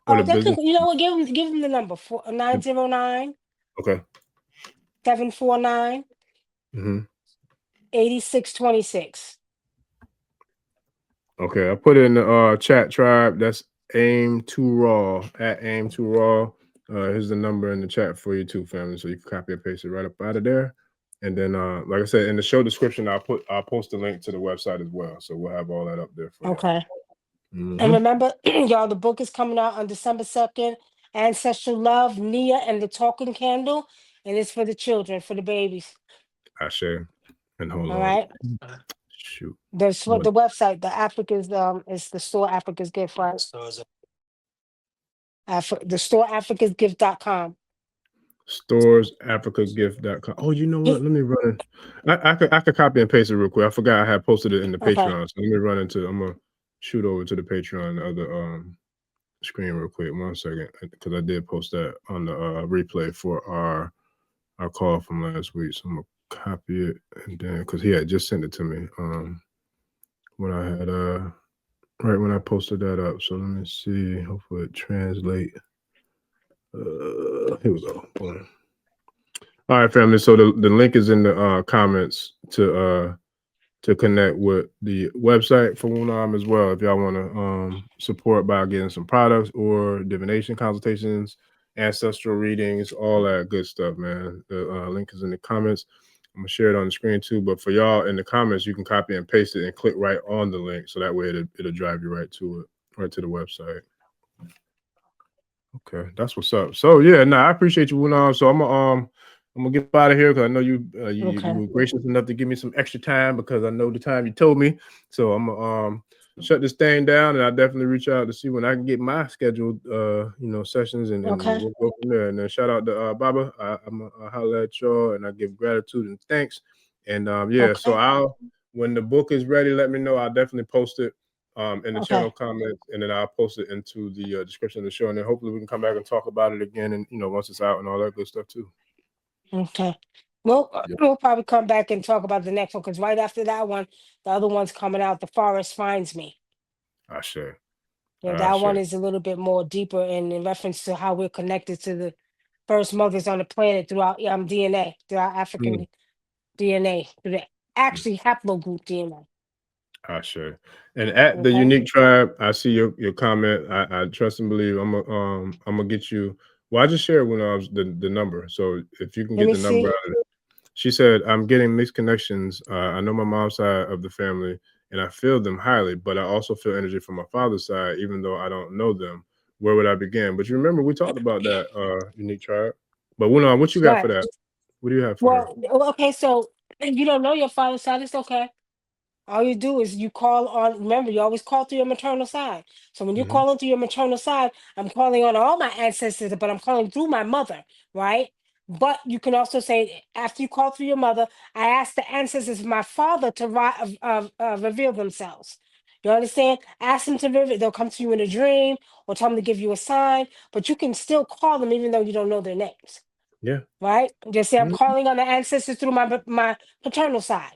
Or the business. You know what? Give them the number 909. Okay. 749. 8626. Okay, I put it in the chat, tribe. That's aim to raw at aim to raw. Here's the number in the chat for you too, family. So you can copy and paste it right up out of there. And then like I said, in the show description, I'll post a link to the website as well. So we'll have all that up there for you. Okay. And remember, y'all, the book is coming out on December 2nd. Ancestral Love, Nia and the Talking Candle. And it's for the children, for the babies. I share. And hold all on. Right. Shoot. The website, the Africa's is the store Africa's Gift, right? The store AfricasGift.com. StoresAfricaGift.com. Oh, you know what? Let me run. I could copy and paste it real quick. I forgot I had posted it in the Patreon. So let me run into. shoot over to the Patreon, the other screen real quick. 1 second, because I did post that on the replay for our call from last week. So I'm gonna copy it, and then because he had just sent it to me when I had right when I posted that up. So let me see. Hopefully it translate. Here we go. Boom. All right, family. So the link is in the comments to connect with the website for Unam as well. If y'all want to support by getting some products or divination consultations, ancestral readings, all that good stuff, man. The link is in the comments. I'm gonna share it on the screen too. But for y'all in the comments, you can copy and paste it and click right on the link, so that way it'll drive you right to it, right to the website. Okay, that's what's up. So yeah, I appreciate you, Wunam. So I'm gonna get out of here because I know you were gracious enough to give me some extra time because I know the time you told me. So I'm gonna shut this thing down, and I'll definitely reach out to see when I can get my scheduled sessions, and we'll go from there. And then shout out to Baba. I'm gonna holler at y'all, and I give gratitude and thanks. And so when the book is ready, let me know. I'll definitely post it in the channel comments, and then I'll post it into the description of the show, and then hopefully we can come back and talk about it again, and once it's out and all that good stuff too. Okay. Well, we'll probably come back and talk about the next one, because right after that one, the other one's coming out. The Forest Finds Me. I share. Yeah, that one is a little bit more deeper in reference to how we're connected to the first mothers on the planet through our DNA, through our African DNA, through the actually haplogroup DNA. I share. And at the Unique Tribe, I see your comment. I trust and believe. I'm gonna get you. Well, I just shared when I was the number. So if you can get the number out of it. She said, I'm getting mixed connections. I know my mom's side of the family, and I feel them highly, but I also feel energy from my father's side, even though I don't know them. Where would I begin? But you remember we talked about that Unique Tribe. But Wunam, what you got for that? What do you have for her? Well, okay, so you don't know your father's side. It's okay. All you do is you call on, remember, you always call through your maternal side. So when you call into your maternal side, I'm calling on all my ancestors, but I'm calling through my mother, right? But you can also say, after you call through your mother, I ask the ancestors of my father to reveal themselves. You understand? Ask them to reveal. They'll come to you in a dream or tell them to give you a sign, but you can still call them even though you don't know their names. Yeah. Right? Just say, I'm calling on the ancestors through my paternal side.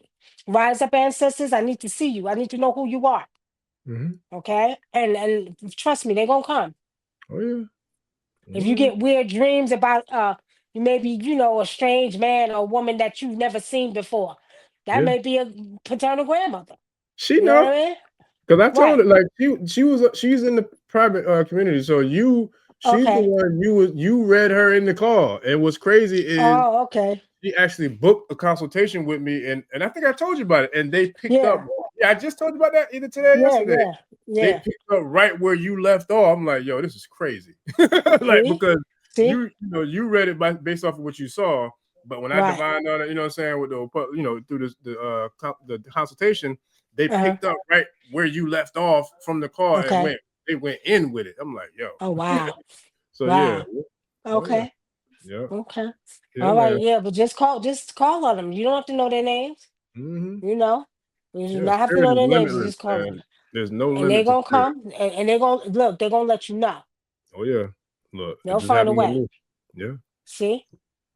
Rise up, ancestors. I need to see you. I need to know who you are. Okay? And trust me, they're going to come. Oh, yeah. If you get weird dreams about you maybe, a strange man or woman that you've never seen before, that may be a paternal grandmother. She know. What I mean? Because I told her, like, she's in the private community. So she's the one you read her in the call. And what's crazy is she actually booked a consultation with me, and I think I told you about it. And they picked up. Yeah, I just told you about that either today or yesterday. They picked up right where you left off. I'm like, yo, this is crazy. Because you read it based off of what you saw. But when I divined on it, what I'm saying, with through the consultation, they picked up right where you left off from the call and they went in with it. I'm like, yo. Oh, wow. So yeah. Okay. Yeah. Okay. Yeah, all right, man. but just call on them. You don't have to know their names. You do not have to know their names. You just call them. There's no limit. And they're gonna come and they're gonna look, they're gonna let you know. Oh yeah. Look, they'll find a way. Yeah. See?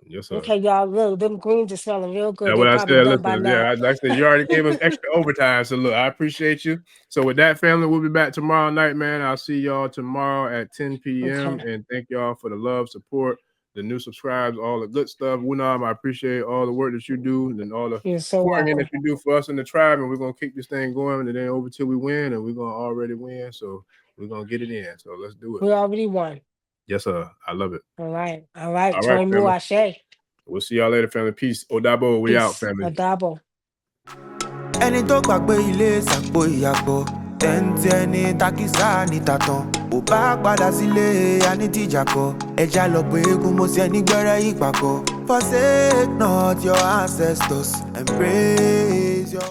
Yes, sir. Okay, y'all. Look, them greens are smelling real good. Yeah, what I said, listen, like I said, you already gave us extra overtime. So look, I appreciate you. So with that, family, we'll be back tomorrow night, man. I'll see y'all tomorrow at 10 p.m. And thank y'all for the love, support, the new subscribes, all the good stuff. Wunam, I appreciate all the work that you do and all the pouring in that you do for us in the tribe. And we're gonna keep this thing going and then over till we win, and we're gonna already win. So we're gonna get it in. So let's do it. We already won. Yes, sir. I love it. All right. Ashe. We'll see y'all later, family. Peace. Odabo, we out, family. Odabo. Ẹni tó gbàgbé ilé ṣàpò ìyàgbọ́ tẹ́ǹtì ẹni takísà ní tàtàn bó bá padà sílé anítìjàkọ ẹja lọ pé eégún mo ṣe ní gbẹ́rẹ́ ìpàkọ́ forsake not your ancestors and praise your